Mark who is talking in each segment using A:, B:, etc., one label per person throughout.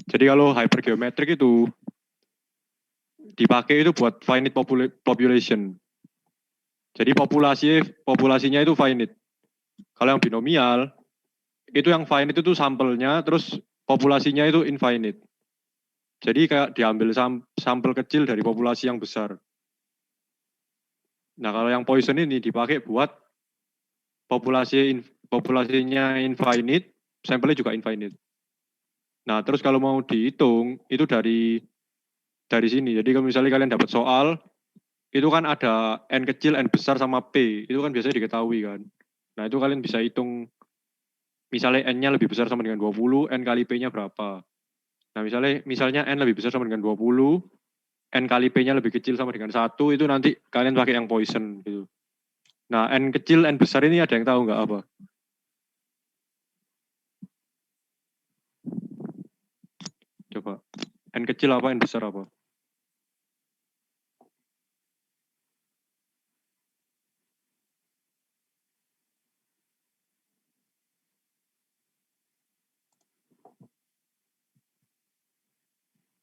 A: Jadi kalau hypergeometric itu dipakai itu buat finite population. Jadi populasinya itu finite. Kalau yang binomial, itu yang finite itu sampelnya, terus populasinya itu infinite. Jadi kayak diambil sampel kecil dari populasi yang besar. Nah kalau yang Poisson ini dipakai buat populasinya infinite, sampelnya juga infinite. Nah terus kalau mau dihitung, itu dari sini. Jadi kalau misalnya kalian dapat soal, itu kan ada N kecil, N besar, sama P. Itu kan biasanya diketahui kan. Nah itu kalian bisa hitung, misalnya N-nya lebih besar sama dengan 20, N kali P-nya berapa. Nah misalnya N lebih besar sama dengan 20, N kali P-nya lebih kecil sama dengan 1, itu nanti kalian pakai yang Poisson gitu. Nah N kecil, N besar ini ada yang tahu nggak apa? Coba. N kecil apa, N besar apa?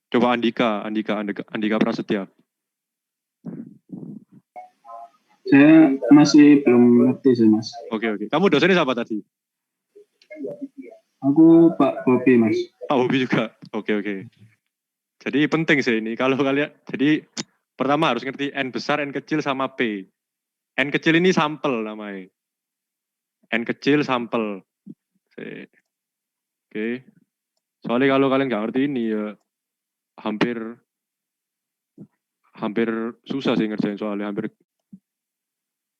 A: Coba Andika Prasetya.
B: Saya masih belum ngerti sih, Mas.
A: Oke. Kamu dosennya siapa tadi?
B: Aku Pak Bobi, Mas.
A: Pak Bobi juga. Oke. Jadi penting sih ini. Kalau kalian, jadi pertama harus ngerti N besar, N kecil, sama P. N kecil ini sampel namanya. N kecil sampel. Oke. Soalnya kalau kalian nggak ngerti ini ya hampir susah sih ngerjain soalnya.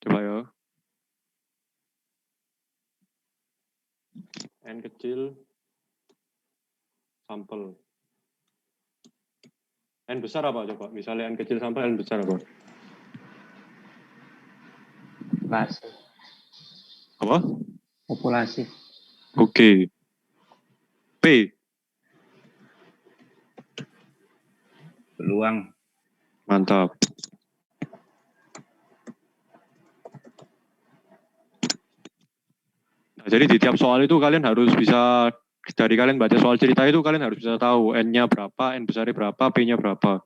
A: Coba ya. N kecil sampel. N besar apa coba? Misalnya N kecil sampel, N besar apa?
C: Populasi.
A: Apa?
C: Populasi.
A: Oke. P.
C: Peluang.
A: Mantap. Nah, jadi di tiap soal itu kalian harus bisa, dari kalian baca soal cerita itu kalian harus bisa tahu N-nya berapa, N besarnya berapa, P-nya berapa.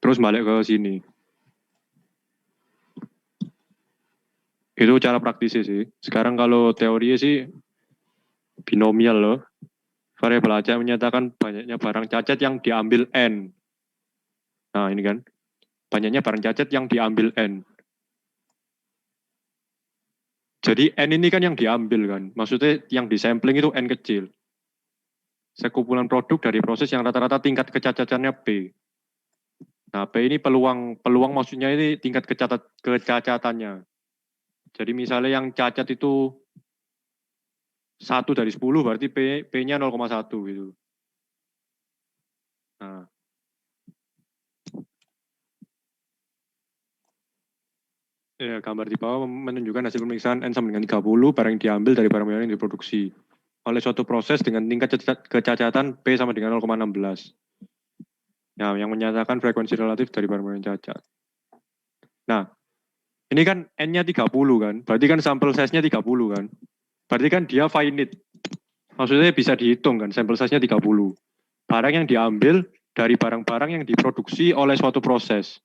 A: Terus balik ke sini. Itu cara praktisnya sih. Sekarang kalau teorinya sih binomial loh. Variabel acak menyatakan banyaknya barang cacat yang diambil N. Nah ini kan. Banyaknya barang cacat yang diambil N. Jadi N ini kan yang diambil kan. Maksudnya yang disampling itu N kecil. Sekumpulan produk dari proses yang rata-rata tingkat kecacatannya P. Nah, P ini peluang maksudnya ini tingkat kecacatannya. Jadi misalnya yang cacat itu 1 dari 10 berarti P-nya 0,1 gitu. Nah. Ya, gambar di bawah menunjukkan hasil pemeriksaan N sama dengan 30 barang yang diambil dari barang yang diproduksi oleh suatu proses dengan tingkat kecacatan P sama dengan 0,16. Nah, yang menyatakan frekuensi relatif dari barang yang cacat. Nah, ini kan N-nya 30 kan, berarti kan sampel size-nya 30 kan. Berarti kan dia finite. Maksudnya bisa dihitung kan, sampel size-nya 30. Barang yang diambil dari barang-barang yang diproduksi oleh suatu proses.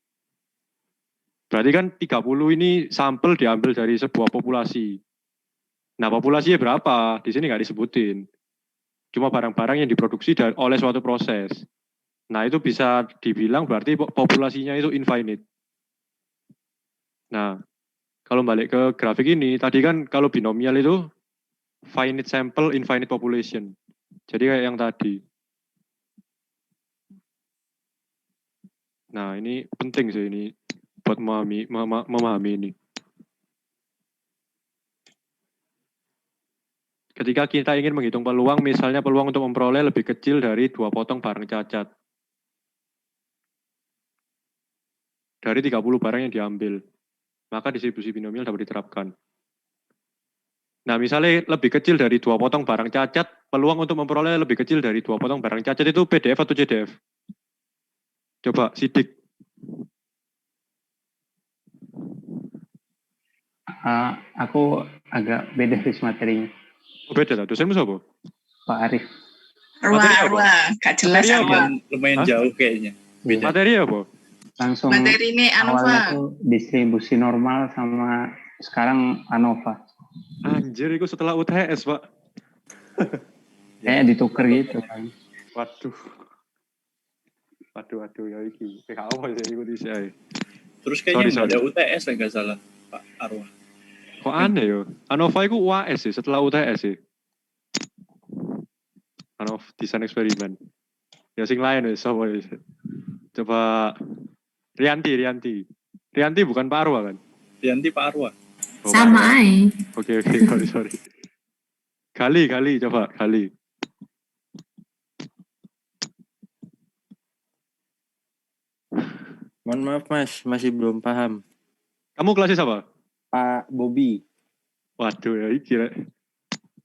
A: Berarti kan 30 ini sampel diambil dari sebuah populasi. Nah, populasinya berapa? Di sini nggak disebutin. Cuma barang-barang yang diproduksi oleh suatu proses. Nah, itu bisa dibilang berarti populasinya itu infinite. Nah, kalau balik ke grafik ini, tadi kan kalau binomial itu finite sample, infinite population. Jadi kayak yang tadi. Nah, ini penting sih ini buat memahami ini. Ketika kita ingin menghitung peluang, misalnya peluang untuk memperoleh lebih kecil dari 2 potong barang cacat. Dari 30 barang yang diambil. Maka distribusi binomial dapat diterapkan. Nah, misalnya lebih kecil dari 2 potong barang cacat, peluang untuk memperoleh lebih kecil dari 2 potong barang cacat itu PDF atau CDF? Coba, sidik.
C: Aku agak beda sih materinya.
A: Oh, beda lah, dosenmu siapa?
C: Pak Arif.
A: Materi apa?
D: Arwah, gak jelas
A: Materi apa?
D: arwah.
E: Lumayan
A: Hah?
E: jauh kayaknya. Beda.
A: Materi apa?
C: Langsung
D: Materi ini
C: awalnya
D: Anova.
C: tuh distribusi normal sama sekarang ANOVA.
A: Anjir, itu setelah UTS, Pak.
C: Kayak ditukar gitu kan.
A: Waduh. Waduh, ya iki. Kayak apa sih ikut isi ae.
E: Terus kayaknya
A: Sorry.
E: nggak ada UTS lah nggak salah Pak Arwah.
A: Kok aneh yo? Anova itu UAS sih, setelah UTS sih. Anova desain eksperimen. Ya sing lain wis sapa wis. Coba Rianti. Rianti bukan Pak Arwa kan?
E: Yanti Pak Arwah.
A: Oh,
F: Sama
A: Pak Arwa.
F: aja.
A: Oke, sorry. Gali, coba Gali.
G: Mohon maaf Mas, masih belum paham.
A: Kamu kelasnya apa?
G: Pak Bobby.
A: Waduh ya iki.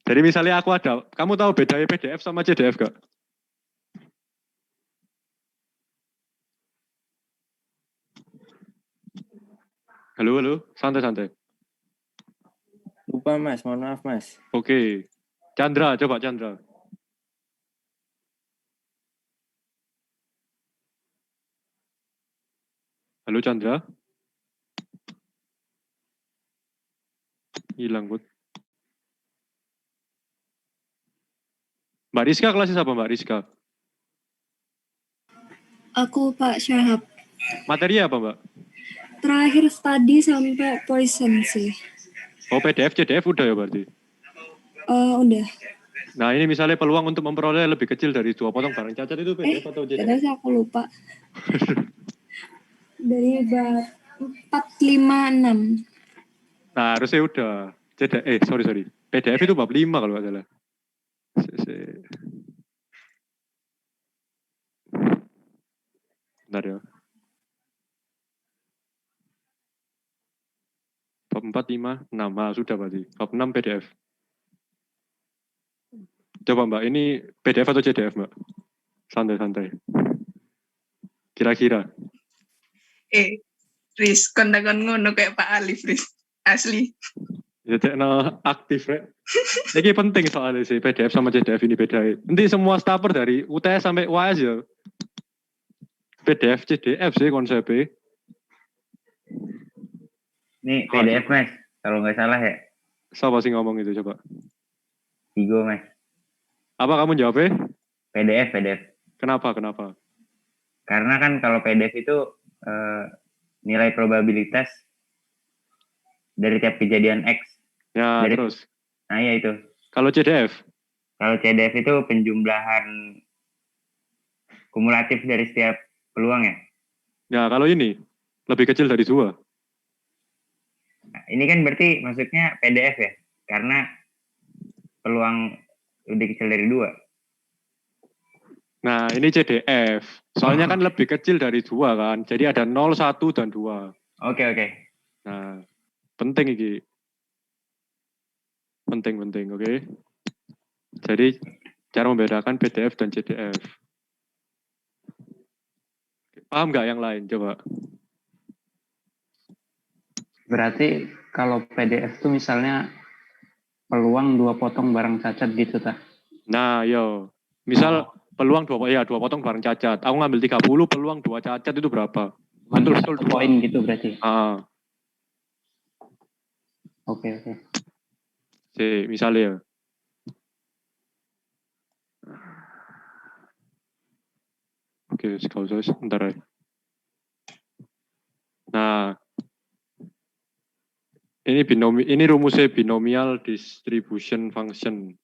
A: Jadi misalnya aku ada, kamu tahu bedanya PDF sama CDF gak? Halo, santai.
G: Lupa Mas, mohon maaf Mas.
A: Oke. Coba Chandra. Halo Chandra. Hilang, Bud. Mbak Rizka kelasnya apa Mbak Rizka?
H: Aku Pak Syahab.
A: Materi apa Mbak?
H: Terakhir study sampai poison sih.
A: Oh PDF, CDF udah ya berarti?
H: Udah.
A: Nah ini misalnya peluang untuk memperoleh lebih kecil dari 2 potong barang cacat itu PDF atau CDF?
H: Terus aku lupa. Dari bab 456.
A: Nah harusnya udah. Sorry. PDF itu bab 5 kalau nggak salah. Bentar ya. Bab 4, 5, 6. Nah, sudah berarti. Bab 6 PDF. Coba Mbak, ini PDF atau CDF Mbak? Santai. Kira-kira.
D: Riz, kontakon ngono kayak Pak Alif, Riz. Asli.
A: Ya tekno aktif, Rek. Ini penting soalnya sih, PDF sama CDF ini beda. Nanti semua staffer dari UTS sampai UAS ya. PDF, CDF sih konsepnya.
I: Ini PDF Mas, kalau nggak salah ya.
A: Siapa sih ngomong itu coba?
I: Tigo Mas.
A: Apa kamu jawabnya?
I: PDF.
A: Kenapa?
I: Karena kan kalau PDF itu nilai probabilitas dari tiap kejadian X.
A: Ya, terus.
I: Nah ya itu.
A: Kalau CDF?
I: Kalau CDF itu penjumlahan kumulatif dari setiap peluang ya.
A: Ya, kalau ini lebih kecil dari 2.
I: Nah, ini kan berarti maksudnya PDF ya, karena peluang lebih kecil dari 2.
A: Nah, ini CDF. Soalnya kan lebih kecil dari 2 kan. Jadi ada 0, 1, dan 2.
I: Oke.
A: Nah, penting ini. Penting, oke. Jadi, cara membedakan PDF dan CDF. Paham nggak yang lain? Coba.
C: Berarti kalau PDF tuh misalnya peluang 2 potong barang cacat gitu tak?
A: Nah, yo. Misal peluang 2 potong barang cacat. Aku ngambil 30, peluang 2 cacat itu berapa? Betul
C: 1 poin gitu berarti. Oke.
A: Misalnya ya. Oke, sekali sebentar ya. Nah, ini rumusnya binomial distribution function.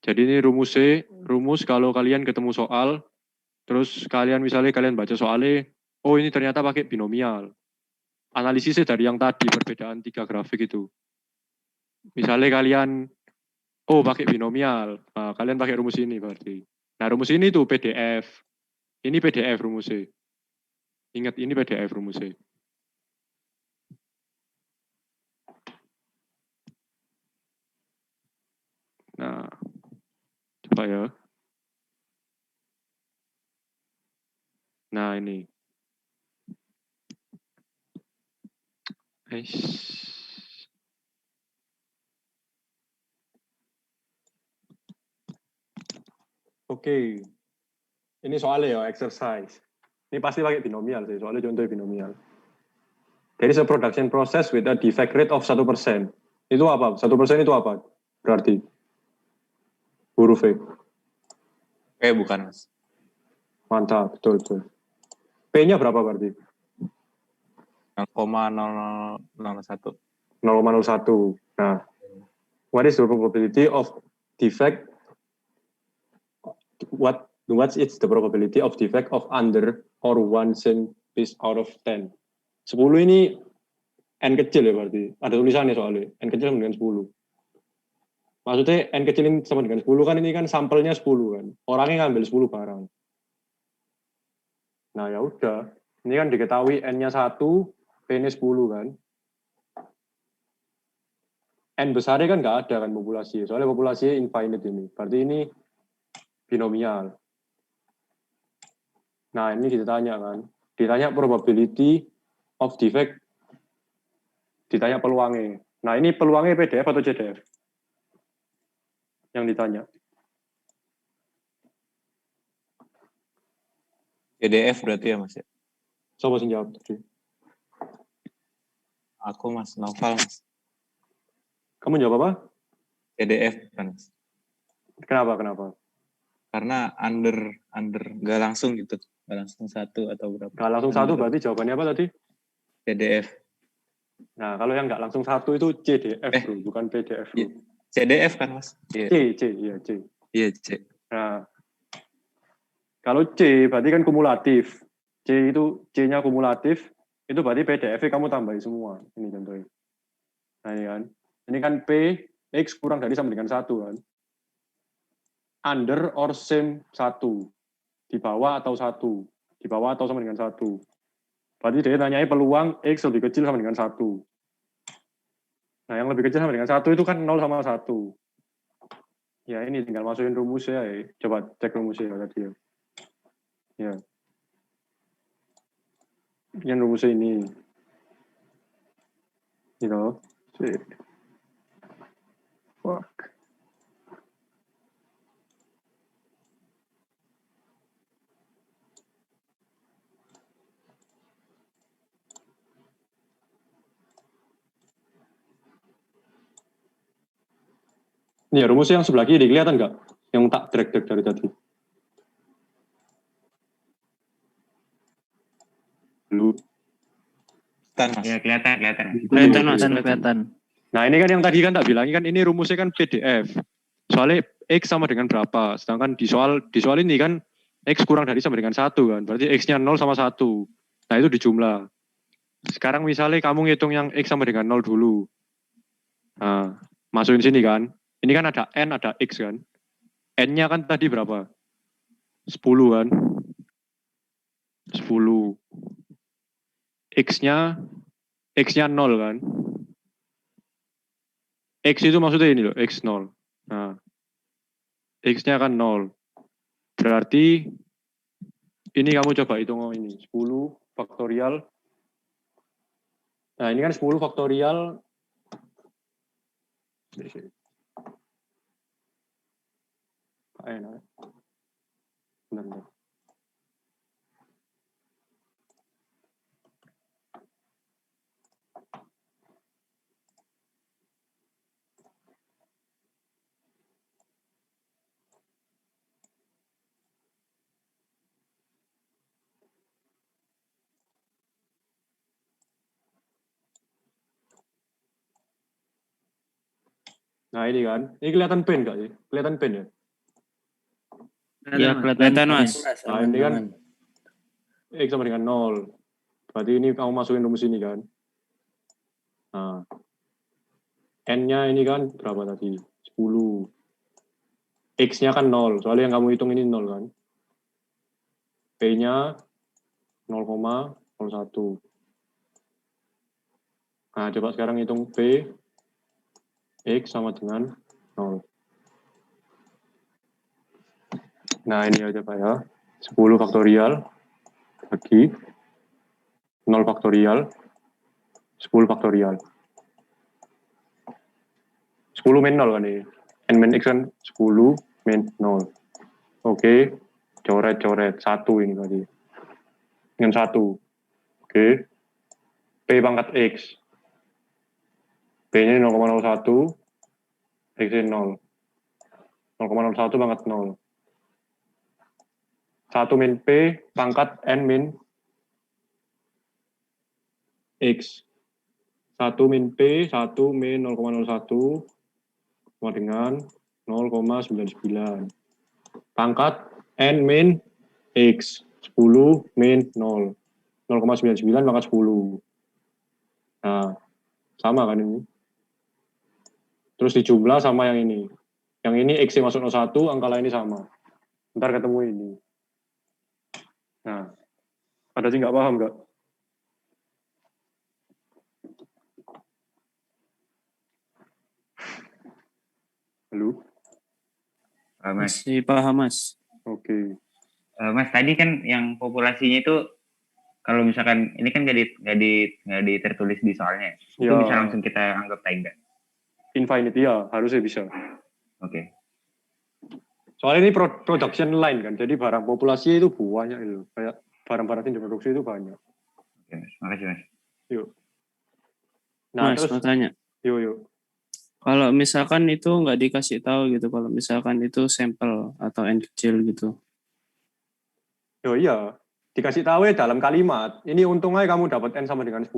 A: Jadi ini rumus kalau kalian ketemu soal, terus kalian baca soalnya, oh ini ternyata pakai binomial. Analisisnya dari yang tadi, perbedaan 3 grafik itu. Misalnya kalian, pakai binomial, nah, kalian pakai rumus ini berarti. Nah rumus ini tuh PDF. Ini PDF rumusnya. Ingat, ini PDF rumusnya. Nah, coba ya. Nah, ini. Oke. Ini soalnya ya, exercise. Ini pasti pakai binomial sih, soalnya contohnya binomial. There is a production process with a defect rate of 1%. Itu apa? 1% itu apa? Berarti huruf V.
F: Bukan, Mas.
A: Mantap, betul. P-nya berapa berarti?
F: 0,001.
A: 0,01. Nah, what is the probability of defect? What is the probability of defect of under or 1 cent piece out of 10? 10 ini N kecil ya berarti. Ada tulisannya soalnya. N kecil sama dengan 10. Maksudnya N kecil ini sama dengan 10 kan, ini kan sampelnya 10 kan. Orangnya ngambil 10 barang. Nah ya udah. Ini kan diketahui N-nya 1, P-nya 10 kan. N besarnya kan nggak ada kan populasi. Soalnya populasinya infinite ini. Berarti ini binomial. Nah ini ditanya kan. Ditanya probability of defect. Ditanya peluangnya. Nah ini peluangnya PDF atau CDF? Yang ditanya.
F: PDF berarti ya, Mas ya?
A: Coba sih jawab tadi.
F: Aku, Mas. Novel, Mas.
A: Kamu jawab apa?
F: PDF kan, Mas.
A: Kenapa?
F: Karena under nggak langsung gitu. Nggak langsung 1 atau berapa.
A: Nggak langsung 1 berarti jawabannya apa tadi?
F: PDF.
A: Nah, kalau yang nggak langsung 1 itu CDF, bro, bukan PDF. Bro.
F: CDF kan, Mas? Iya.
A: C.
F: Iya, C.
A: Nah, kalau C berarti kan kumulatif. C-nya kumulatif, itu berarti PDF-nya kamu tambahin semua. Ini contohnya. Nah, ini kan. Ini kan P, X kurang dari sama dengan 1 kan. Under or same 1. Di bawah atau 1. Di bawah atau sama dengan 1. Berarti dia tanyanya peluang X lebih kecil sama dengan 1. Nah, yang lebih kecil sama dengan 1 itu kan 0 sama 1. Ya, ini tinggal masukin rumusnya ya. Coba cek rumusnya tadi ya. Ya. Yang rumusnya ini. Gitu. Fuck. Ini ya, rumusnya yang sebelah kiri, kelihatan nggak? Yang tak drag dari tadi. Belum.
F: Mas.
I: Ya, kelihatan.
G: Kelihatan.
A: Nah, ini kan yang tadi kan tak bilangin kan ini rumusnya kan PDF. Soalnya X sama dengan berapa? Sedangkan di soal ini kan X kurang dari sama dengan 1 kan. Berarti X-nya 0 sama 1. Nah, itu dijumlah. Sekarang misalnya kamu ngitung yang X sama dengan 0 dulu. Nah, masukin sini kan. Ini kan ada N, ada X kan. N-nya kan tadi berapa? 10 kan. 10. X-nya 0 kan. X itu maksudnya ini loh, X 0. Nah, X-nya kan 0. Berarti ini kamu coba hitung ini. 10 faktorial. Nah, ini kan 10 faktorial. Bentar. Nah, ini kan. Ini kelihatan pen nggak sih? Kelihatan pen ya?
G: Iya, kelihatan, Mas.
A: Nah, ini kan X sama dengan 0. Berarti ini kamu masukin rumus ini kan. Nah, N-nya ini kan berapa tadi? 10. X-nya kan 0. Soalnya yang kamu hitung ini 0 kan. P-nya 0,01. Nah, coba sekarang hitung P. X sama dengan 0. Nah, ini aja Pak ya. 10 faktorial bagi 0 faktorial 10 faktorial. 10 min 0 kan ini. N min X kan 10 min 0. Oke, coret-coret. 1 ini tadi. Dengan 1. Oke. P pangkat X. P-nya 0,01. X-nya 0. 0,01 pangkat 0. 1 min P pangkat N min X. 1 min P, 1 min 0,01 sama dengan 0,99. Pangkat N min X. 10 min 0. 0,99 pangkat 10. Nah, sama kan ini. Terus dijumlah sama yang ini. Yang ini X masuk 01, angka lain ini sama. Ntar ketemu ini. Nah, ada sih nggak paham nggak? Halo?
I: Mas,
G: Masih paham, Mas.
A: Oke.
I: Mas tadi kan yang populasinya itu kalau misalkan ini kan nggak tertulis di soalnya, itu
A: Ya.
I: bisa langsung kita anggap tangga.
A: Infinity ya, harusnya bisa.
I: Oke.
A: Soalnya ini production line kan, jadi barang populasi itu banyak itu. Kayak barang-barang yang diproduksi itu banyak.
I: Oke, Mas. Makasih, Mas.
A: Yuk. Nah,
G: Mas,
A: terus,
G: mau tanya.
A: yuk.
G: Kalau misalkan itu nggak dikasih tahu gitu, kalau misalkan itu sampel atau N kecil gitu.
A: Yo iya, dikasih tahu ya dalam kalimat. Ini untungnya kamu dapat N sama dengan 10.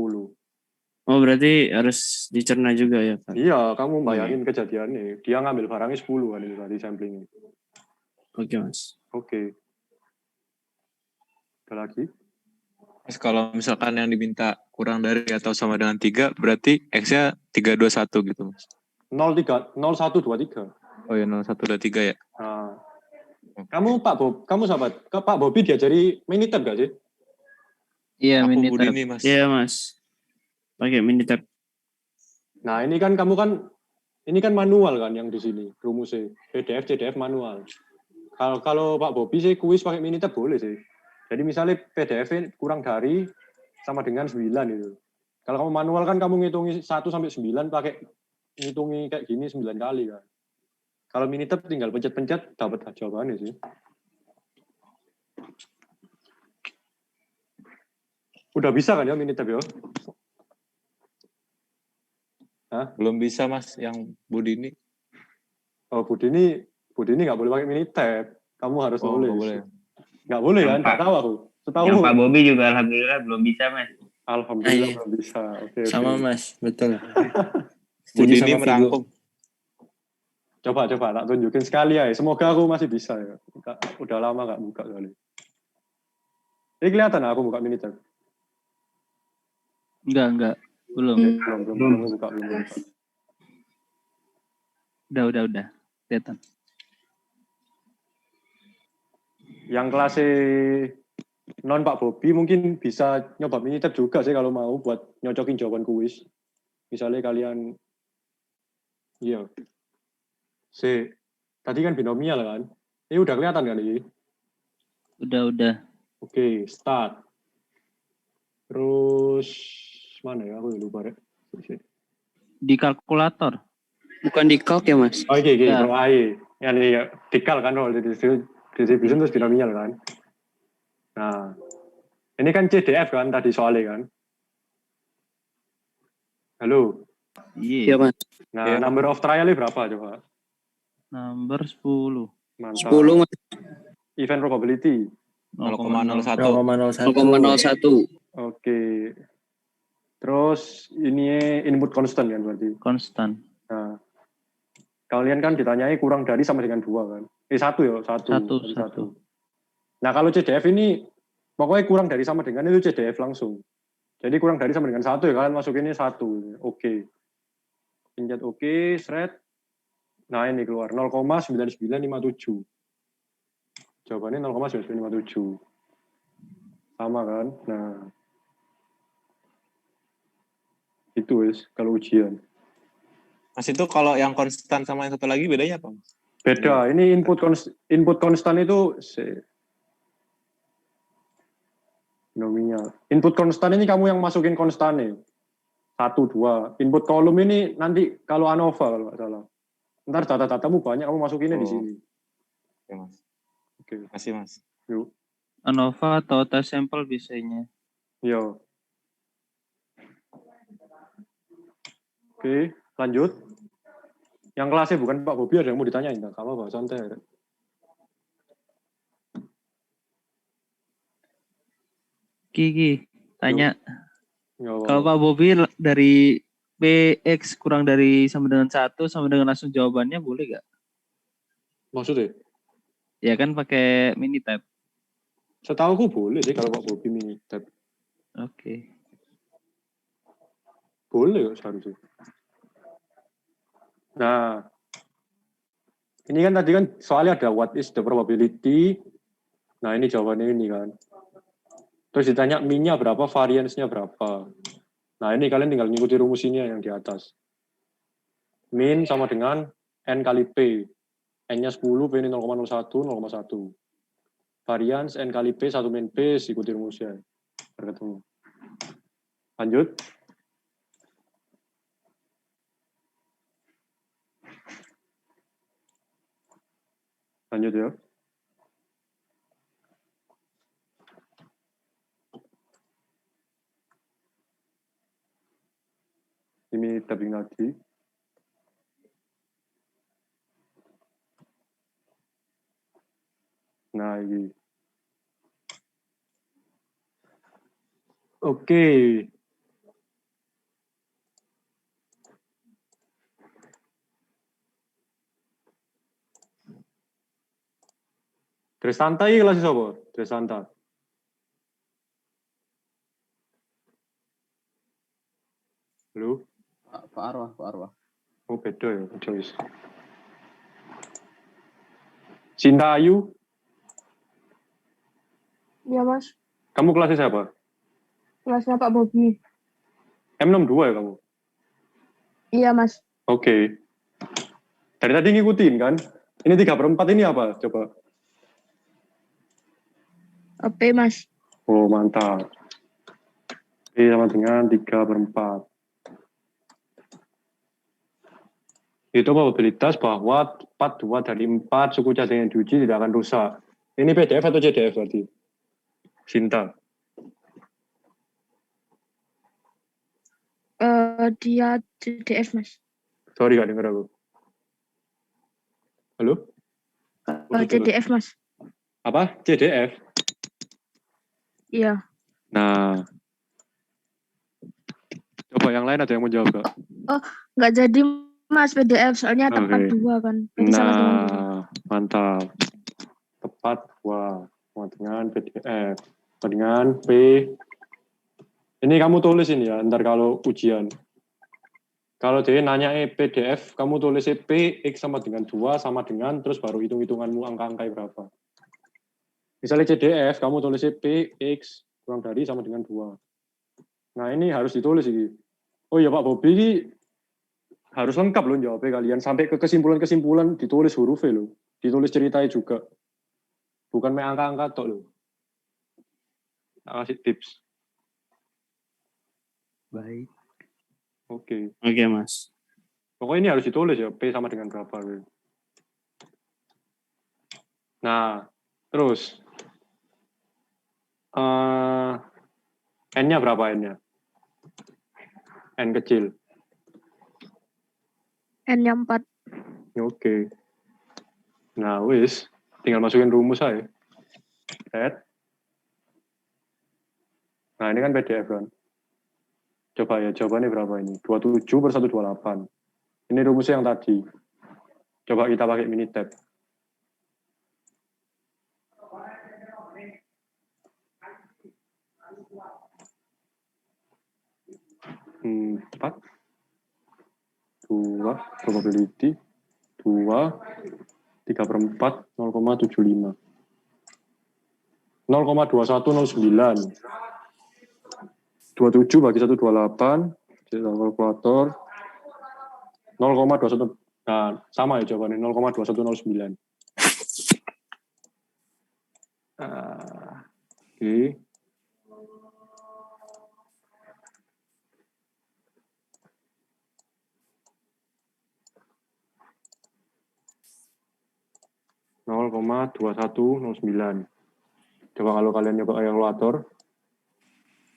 G: Oh, berarti harus dicerna juga ya, Pak?
A: Iya, kamu bayangin kejadiannya. Dia ngambil barangnya 10 kan itu tadi sampling.
G: Oke, Mas.
A: Oke. Ada lagi?
F: Mas, kalau misalkan yang diminta kurang dari atau sama dengan 3, berarti X-nya 321 gitu, Mas.
A: 03, 0123.
F: Oh ya, 0123 ya.
A: Nah, kamu Pak Bob, kamu sahabat, Pak Bobi diajari Minitab gak sih?
G: Iya,
F: Aku
G: Minitab.
F: Budi nih, Mas.
G: Iya, Mas. Pakai Minitab.
A: Nah, ini kan kamu kan, ini kan manual kan yang di sini, rumusnya. PDF, CDF manual. Kalau Pak Bobi sih kuis pakai Minitab boleh sih. Jadi misalnya PDF kurang dari sama dengan 9 itu. Kalau kamu manual kan kamu ngitungi 1 sampai 9 pakai ngitungi kayak gini 9 kali kan. Kalau Minitab tinggal pencet-pencet dapat jawabannya sih. Udah bisa kan ya Minitab ya?
F: Belum bisa, Mas, yang Budi ini.
A: Oh, Budi ini nggak boleh pakai Minitab. Kamu harus
F: Oh,
A: nulis.
F: nggak boleh.
A: Nggak boleh
I: Yang
A: kan? Nggak
I: Pak-
A: tahu aku. Setahu
I: Yang Pak Bobi juga alhamdulillah belum bisa, Mas.
A: Alhamdulillah
G: Iya.
A: belum bisa. Oke,
G: Sama,
A: oke.
G: Mas. Betul.
F: Budi
G: Setuju
F: ini
G: sama Vigo.
F: merangkum.
A: Coba tak tunjukin sekali ya. Semoga aku masih bisa ya. Udah lama nggak buka kali. Ini kelihatan aku buka Minitab.
G: Enggak. Belum.
A: Belum buka.
G: Udah. Kelihatan.
A: Yang kelas non Pak Bobi mungkin bisa nyoba Minitab juga sih kalau mau buat nyocokin jawaban kuis. Misalnya kalian, iya. Tadi kan binomial kan? Ini udah kelihatan kan ini?
G: Udah.
A: Oke, start. Terus mana ya? Aku lupa deh.
G: Di kalkulator. Bukan di kalk ya, Mas?
A: Oke,
G: Ya.
A: Pro AI. Ya, nih, ya, dikal kan kalau di distribution terus binomial kan. Nah, ini kan CDF kan tadi soalnya kan. Halo.
G: Iya, Mas.
A: Nah,
F: Iya.
A: number of trial-nya berapa coba?
G: Nomor 10.
A: Mantap.
G: 10, Mas.
A: Event probability.
F: 0,01.
G: 0,01.
A: Oke. Terus ini input constant kan berarti.
G: Konstan.
A: Nah, kalian kan ditanyai kurang dari sama dengan 2 kan? 1 ya, 1.
G: Satu.
A: Nah, kalau CDF ini pokoknya kurang dari sama dengan itu CDF langsung. Jadi kurang dari sama dengan 1 ya, kalian masukinnya 1. Oke. Pencet oke, thread. Nah, ini keluar 0,9957. Jawabannya 0,9957. Sama kan? Nah. Itu wis kalau ujian.
F: Mas, itu kalau yang konstan sama yang satu lagi bedanya apa, Mas?
A: Beda. Ini input konstan itu nominal. Input konstan ini kamu yang masukin konstannya. 1, 2. Input kolom ini nanti kalau ANOVA kalau nggak salah. Ntar data-datamu banyak kamu masukinnya di
F: Oh.
A: sini.
F: Ya, Mas.
A: Oke.
F: Makasih Mas.
A: Yuk.
G: ANOVA atau tes sampel biasanya.
A: Yo. Oke, lanjut. Yang kelasnya bukan Pak Bobi, ada yang mau ditanyain nggak? Kalau Pak santai.
G: Kiki, tanya.
A: Nggak
G: Kalau
A: apa-apa.
G: Pak Bobi dari PX kurang dari sama dengan 1 sama dengan langsung jawabannya boleh gak?
A: Maksudnya?
G: Ya kan pakai Minitab.
A: Setahu aku boleh sih kalau Pak Bobi mini tab.
G: Oke.
A: Boleh kok seharusnya. Nah, ini kan tadi kan soalnya ada what is the probability. Nah, ini jawabannya ini kan. Terus ditanya min-nya berapa, variance-nya berapa. Nah, ini kalian tinggal ngikuti rumus ini yang di atas. Min sama dengan N kali P. N-nya 10, P ini 0,01, 0,1. Variance N kali P, 1 min P, ikuti rumusnya. Berketemu. Lanjut. Lanjut ya. Ini tapping lagi. Nah, ini. Oke. Trisanta iki kelas sapa? Trisanta. Halo?
J: Pak Arwah.
A: Oh, beda ya, Joyce. Cinta Ayu,
H: Ya Mas,
A: kamu kelasnya siapa?
H: kelasnya Pak Bobi.
A: M62 ya kamu?
H: Iya Mas.
A: Oke. Dari tadi ngikutin kan? Ini 3/4 ini apa? Coba.
H: P Mas.
A: Oh, mantap. P sama dengan 3/4. Itu probabilitas bahwa 2 dari 4 suku cadang yang diuji tidak akan rusak. Ini PDF atau CDF berarti? Sinta.
H: Dia CDF Mas.
A: Sorry gak denger aku. Halo?
H: CDF Mas.
A: Apa? CDF?
H: Iya.
A: Nah. Coba yang lain ada yang mau jawab gak?
H: Nggak jadi Mas PDF, soalnya tepat 2 kan. Jadi sama dengan 2.
A: Nah, mantap. Tepat 2. Sama dengan PDF. Sama dengan P. Ini kamu tulis ini ya, ntar kalau ujian. Kalau dia nanya PDF, kamu tulis P, X sama dengan 2, sama dengan, terus baru hitung-hitunganmu angka-angka berapa. Misalnya CDF, kamu tulis P, X, kurang dari sama dengan 2. Nah ini harus ditulis ini. Oh iya Pak Bobi, ini harus lengkap loh jawabnya kalian. Sampai ke kesimpulan-kesimpulan ditulis hurufnya loh. Ditulis ceritanya juga. Bukan main angka-angka tok loh. Tak kasih tips.
G: Baik.
A: Oke.
G: Oke Mas.
A: Pokoknya ini harus ditulis ya, P sama dengan berapa. Gitu. Nah, terus. N-nya berapa N-nya? N kecil.
H: N-nya 4.
A: Oke. Nah, wis. Tinggal masukin rumus aja. Set. Nah, ini kan PDF kan. Coba ya, jawabannya berapa ini? 27/128. Ini rumusnya yang tadi. Coba kita pakai Minitab. Empat. 2, probability. 2, 3/4, 0,75. 0,2109. 27 bagi 128, kalkulator 0,21. Nah, sama ya jawabannya 0,2109. Oke. 0,2109. Coba kalau kalian nyoba kalkulator.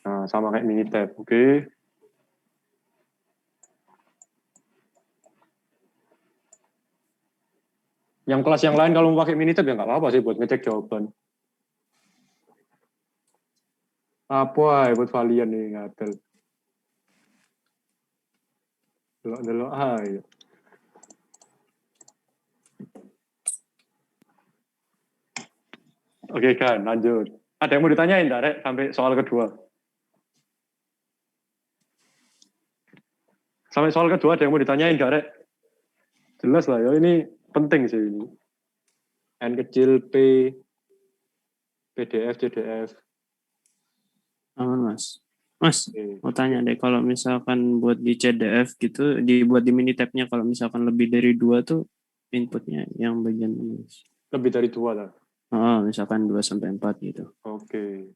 A: Nah, sama kayak Minitab. Oke. Yang kelas yang lain kalau mau pakai Minitab ya nggak apa-apa sih buat ngecek jawaban. Apa ya buat Valian nih ngatel. Delok-delok ayo. Oke kan, lanjut. Ada yang mau ditanyain enggak, Rek, sampai soal kedua? Sampai soal kedua ada yang mau ditanyain enggak, Rek? Jelas lah ya, ini penting sih ini. N kecil, P, PDF, CDF.
G: Aman, Mas. Mas,
A: Oke.
G: mau tanya deh, kalau misalkan buat di CDF gitu, dibuat di Minitab-nya, kalau misalkan lebih dari 2 tuh inputnya yang bagian mana, Mas?
A: Lebih dari 2 lah.
G: Oh, misalkan 2 sampai 4 gitu.
A: Oke.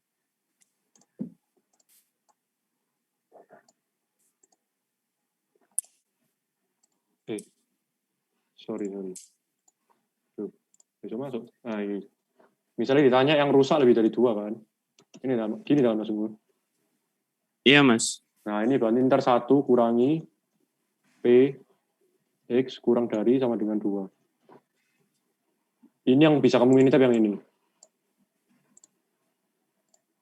A: Sorry. Tuh, bisa masuk. Nah, ini. Misalnya ditanya yang rusak lebih dari 2 kan. Gini dalam maksudmu.
G: Iya, Mas.
A: Nah, ini berarti ntar 1 kurangi P, X kurang dari sama dengan 2. Ini yang bisa kamu Minitab yang ini.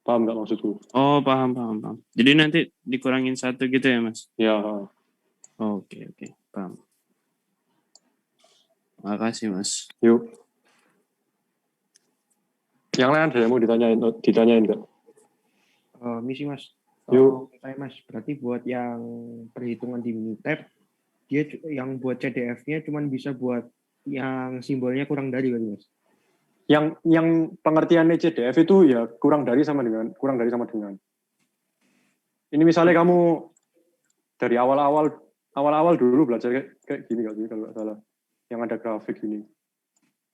A: Paham nggak maksudku?
G: Oh, paham. Jadi nanti dikurangin 1 gitu ya, Mas?
A: Ya.
G: Oke, paham. Makasih, Mas.
A: Yuk. Yang lain ada yang mau ditanyain nggak?
K: Misi Mas.
A: Yuk.
K: Mas, berarti buat yang perhitungan di Minitab, dia yang buat CDF-nya cuman bisa buat yang simbolnya kurang dari kan, Mas?
A: Yang pengertiannya CDF itu ya kurang dari sama dengan. Ini misalnya kamu dari awal dulu belajar kayak gini nggak sih kalau nggak salah. Yang ada grafik ini.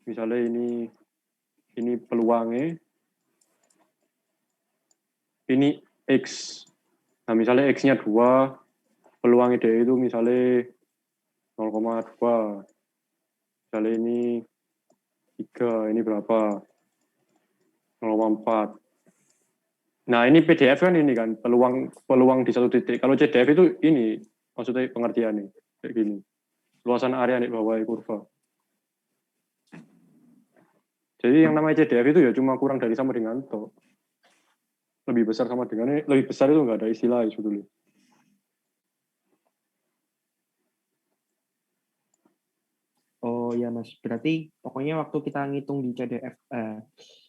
A: Misalnya ini peluangnya. Ini X. Nah, misalnya X-nya 2, peluangnya D itu misalnya 0,2. Misalnya ini 3, ini berapa? 0,4. Nah, ini PDF kan ini kan, peluang di satu titik. Kalau CDF itu ini, maksudnya pengertiannya, kayak gini. Luasan area di bawah kurva. Jadi yang namanya CDF itu ya cuma kurang dari sama dengan toh. Lebih besar sama dengan ini, lebih besar itu nggak ada istilah sebetulnya.
K: Oh ya Mas, berarti pokoknya waktu kita ngitung di CDF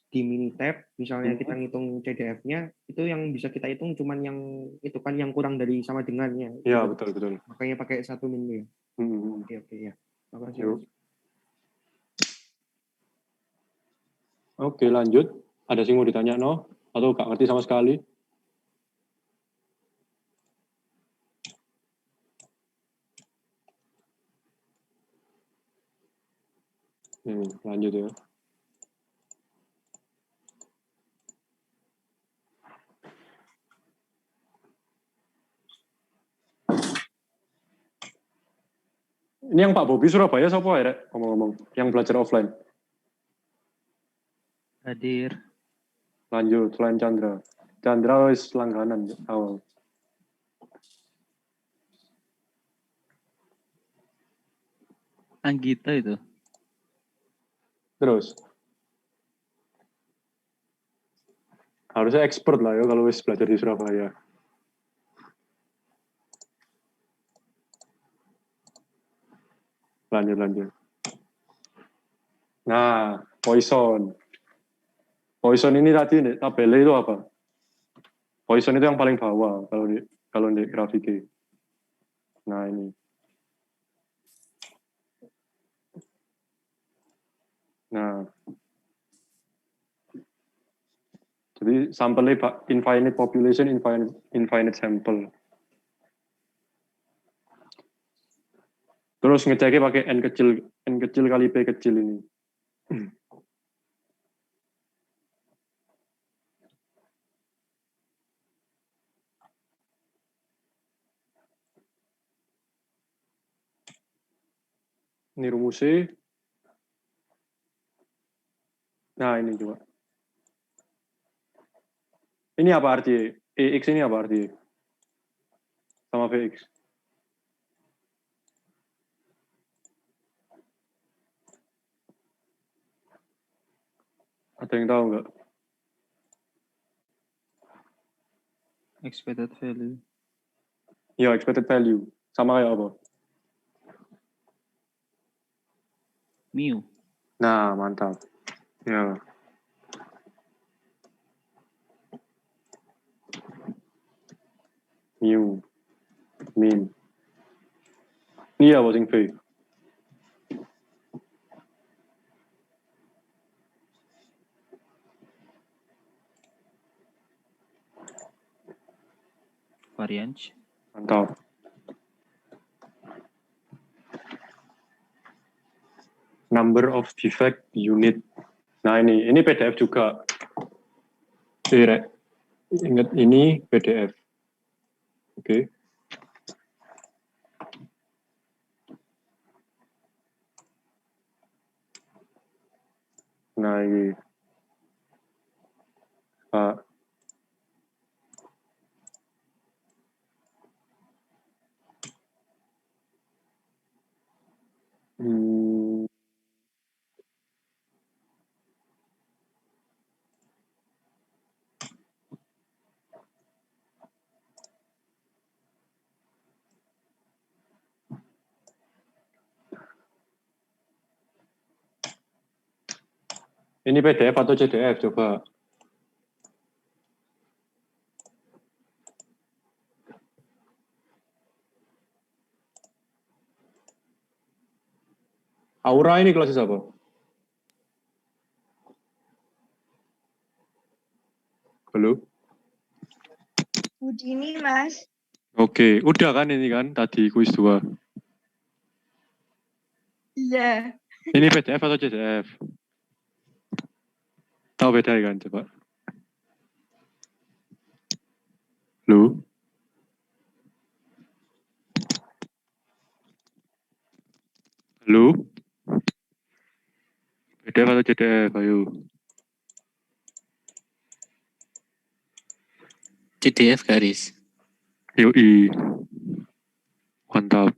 K: di Minitab, misalnya kita ngitung CDF-nya, itu yang bisa kita hitung cuman yang itu kan yang kurang dari sama dengannya.
A: Iya, betul.
K: Makanya pakai 1 min ya. Oke ya. Makasih. Mas.
A: Oke, lanjut. Ada sih mau ditanya no? Atau nggak ngerti sama sekali? Lanjut ya. Ini yang Pak Bobi Surabaya siapa ya, Rek? Ngomong-ngomong, yang belajar offline.
L: Hadir.
A: Lanjut, selain Chandra. Chandra wis langganan awal.
L: Anggita itu.
A: Terus? Harusnya expert lah ya kalau wis belajar di Surabaya. Lanjut. Nah, Poisson. Poisson ini tadi tabelnya itu apa? Poisson itu yang paling bawah kalau di grafiknya. Nah, ini. Nah. Jadi sampelnya infinite population, infinite sample. Terus ngeceknya pakai N kecil kali P kecil ini. Ini rumusnya. Nah, ini coba. Ini apa artinya? EX ini apa artinya? Sama VX. Ada yang tahu nggak?
F: Expected value.
A: Ya, expected value. Sama kayak apa?
F: Mu.
A: Nah, mantap. Ya. Mu. Min. Iya, apa sing V?
F: Variance.
A: Mantap. Number of defect unit. Nah, ini PDF juga. Ingat ini PDF. Oke. Nah, ini. Pak. Ini PDF atau CDF coba? Aura ini kelasnya apa? Halo?
H: Udini, Mas.
A: Oke, udah kan ini kan tadi kuis 2.
H: Iya.
A: Ini PDF atau CDF? Tahu beda kan coba? Halo? Halo? PDF atau CDF? Ayo.
F: CDF garis.
A: Yoi. Mantap.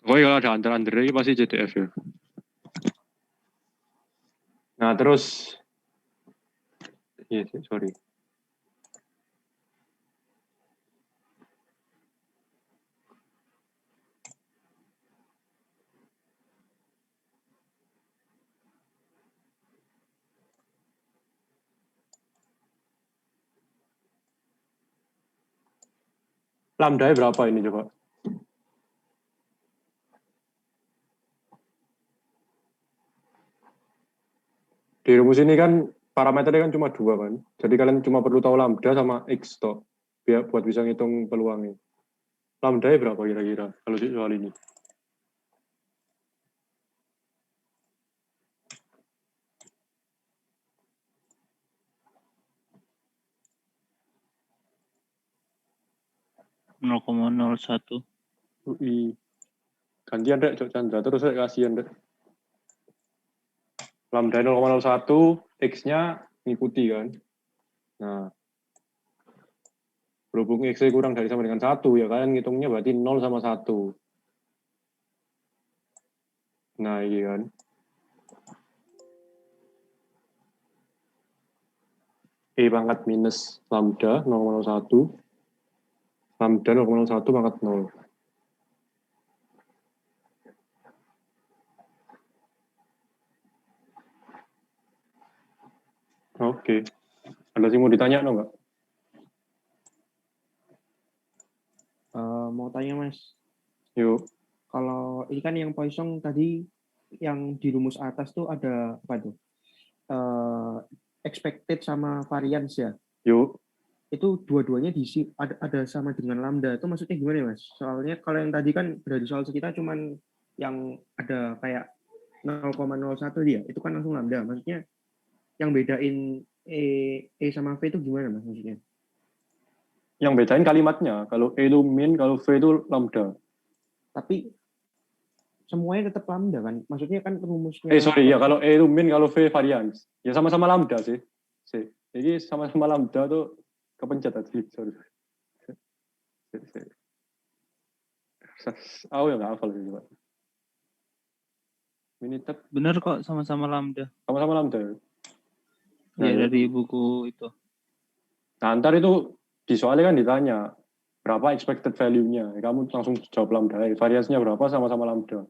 A: Pokoknya kalau ada antar-antar ini pasti CDF ya. Nah terus, sorry. Lambda berapa ini coba? Di rumus ini kan parameternya kan cuma 2 kan. Jadi kalian cuma perlu tahu lambda sama x toh. Biar buat bisa ngitung peluangnya. Lambda berapa kira-kira kalau soal ini?
F: .01.
A: UI. Gantian Rek, Cok Chandra. Terus Rek, kasihan Rek. Lambda 0,01, X-nya ngikuti kan. Nah, berhubung X-nya kurang dari sama dengan 1, ya kalian ngitungnya berarti 0 sama 1. Nah, ini kan. E pangkat minus lambda 0,01. Lambda 0,01 pangkat 0. Oke. Ada sih mau ditanya nggak?
K: Mau tanya Mas,
A: Yuk.
K: kalau ini kan yang Poisson tadi yang di rumus atas tuh ada apa tuh? Expected sama variance ya?
A: Yuk.
K: Itu dua-duanya diisi ada sama dengan lambda. Itu maksudnya gimana ya, Mas? Soalnya kalau yang tadi kan dari soal kita cuman yang ada kayak 0,01 dia, itu kan langsung lambda. Maksudnya yang bedain E sama V itu gimana Mas maksudnya?
A: Yang bedain kalimatnya. Kalau E itu min, kalau V itu lambda.
K: Tapi semuanya tetap lambda kan? Maksudnya kan rumusnya.
A: Sorry ya, kalau E itu min, kalau V varians. Ya sama-sama lambda sih. Jadi sama-sama lambda tuh kepencet tadi. Sorry. Aku ya nggak hafal sih Pak. Minitab
L: Bener kok sama-sama lambda.
A: sama-sama lambda.
L: Ya dari buku itu.
A: Nah, ntar itu di soalnya kan ditanya berapa expected value-nya. Kamu langsung jawab lambda. Variasinya berapa sama-sama lambda.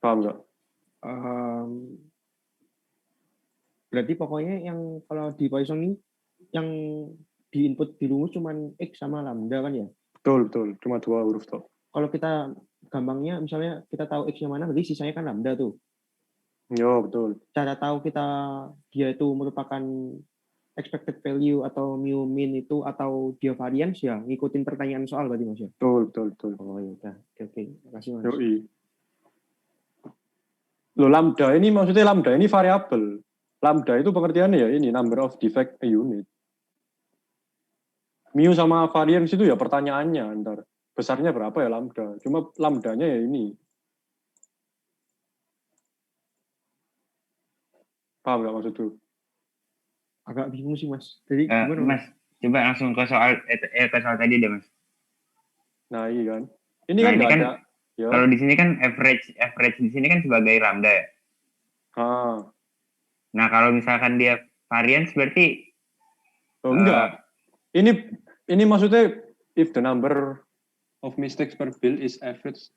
A: Paham nggak?
K: Berarti pokoknya yang kalau di Python ini yang di input di rumus cuman X sama lambda kan ya?
A: Betul. Cuma 2 huruf toh.
K: Kalau kita gampangnya misalnya kita tahu X-nya mana, berarti sisanya kan lambda tuh.
A: Yo, betul.
K: Cara tahu dia itu merupakan expected value atau mu min itu atau dia variance ya ngikutin pertanyaan soal berarti Mas ya?
A: Betul.
K: Oh ya udah. Oke. Makasih Mas.
A: Yoi. Loh, lambda ini maksudnya lambda ini variabel. Lambda itu pengertiannya ya ini number of defect a unit. Mu sama variance itu ya pertanyaannya ntar. Besarnya berapa ya lambda? Cuma lambdanya ya ini. Paham nggak maksudku?
K: Agak bingung sih Mas. Jadi
I: gimana Mas? Coba langsung ke soal tadi deh Mas.
A: Nah iya kan. Ini kan nggak ada. Ya.
I: Kalau di sini kan average di sini kan sebagai lambda ya. Nah kalau misalkan dia variance berarti
A: enggak. Ini maksudnya if the number of mistakes per bill is average.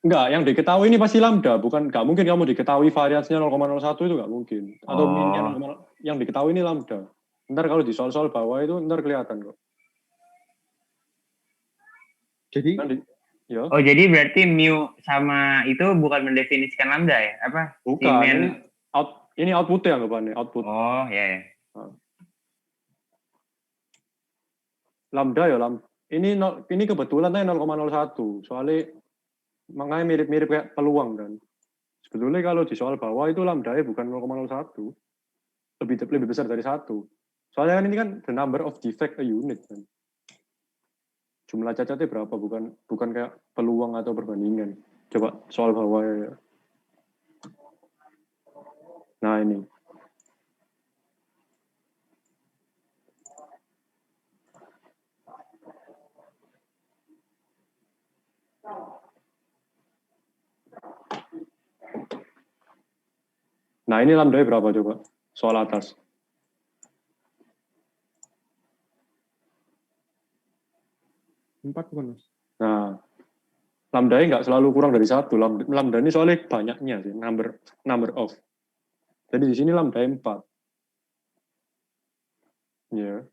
A: Enggak, yang diketahui ini pasti lambda, bukan nggak mungkin kamu diketahui variasinya 0,01 itu nggak mungkin. Atau minnya yang diketahui ini lambda. Ntar kalau di soal-soal bawah itu ntar kelihatan kok.
K: Jadi
A: ya.
I: Oh, jadi berarti mu sama itu bukan mendefinisikan lambda ya? Apa?
A: Bukan. Ini outputnya anggapannya, output.
I: Oh, ya.
A: Lambda ya, ini kebetulan 0,01. Soalnya makanya mirip-mirip kayak peluang kan. Sebetulnya kalau di soal bawah itu lambda bukan 0,01. Lebih besar dari 1. Soalnya kan ini kan the number of defect a unit kan. Jumlah cacatnya berapa, bukan kayak peluang atau perbandingan. Coba soal bawah ya. Nah ini. Nah ini lambda berapa coba? Soal atas.
K: Empat bukan Mas?
A: Nah, lambda nggak selalu kurang dari 1. Lambda ini soalnya banyaknya sih, number of. Jadi di sini lambda 4. Ya.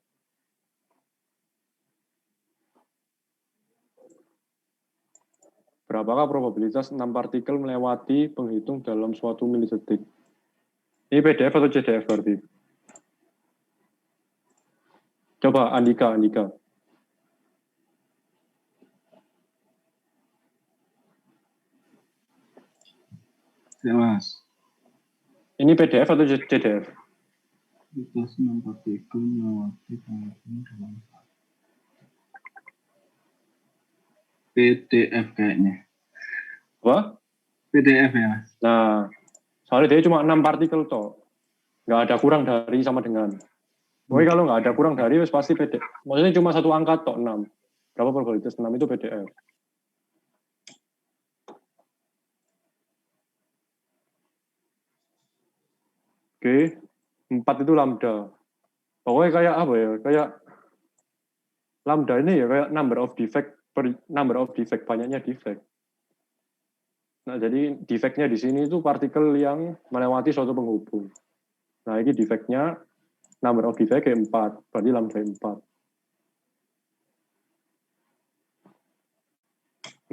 A: Berapakah probabilitas 6 partikel melewati penghitung dalam suatu milidetik? Ini PDF atau CDF berarti? Coba Andika.
B: Ya Mas.
A: Ini PDF atau CDF?
B: Probabilitas 6 partikel melewati penghitung dalam PDF kayaknya.
A: Apa?
B: PDF ya Mas.
A: Nah, soalnya dia cuma 6 partikel toh. Nggak ada kurang dari sama dengan. Pokoknya kalau nggak ada kurang dari, pasti PDF. Maksudnya cuma satu angka toh, 6. Berapa probabilitas 6 itu PDF. Oke, 4 itu lambda. Pokoknya kayak apa ya? Kayak lambda ini ya kayak number of defect, banyaknya defect. Nah, jadi defectnya di sini itu partikel yang melewati suatu penghubung. Nah, ini defectnya number of defect kayak 4, berarti lambda 4.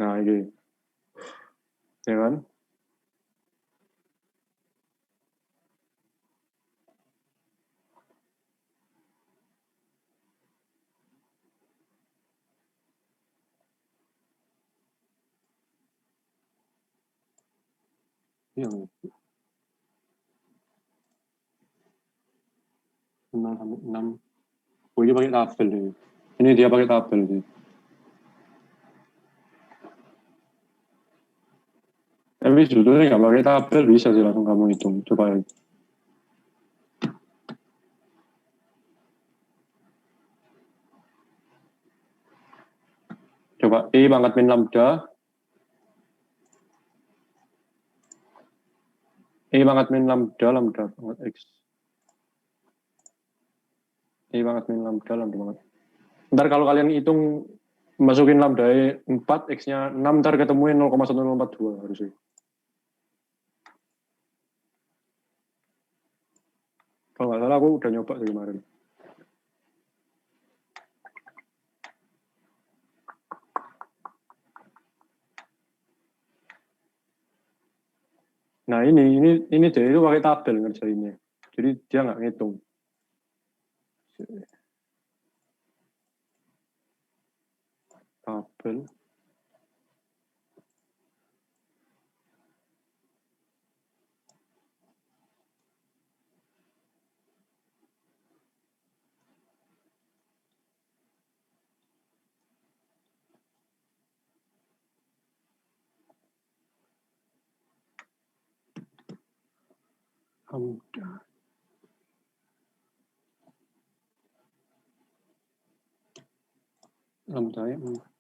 A: Nah, ini. Ya kan? Yang 0 sampai 6. Oh, ini pakai tabel nih. Ini dia pakai tabel nih. Tapi sebetulnya nggak pakai tabel bisa sih langsung kamu hitung. Coba. Coba E pangkat min lambda. E pangkat min lambda pangkat X. E pangkat min lambda pangkat. Ntar kalau kalian hitung masukin lambda E 4, X-nya 6, ntar ketemuin 0,1042 harusnya. Kalau nggak salah aku udah nyoba sih kemarin. Nah ini dia itu pakai tabel ngerjainnya. Jadi dia nggak ngitung. Tabel. Lambda. Lambda 4.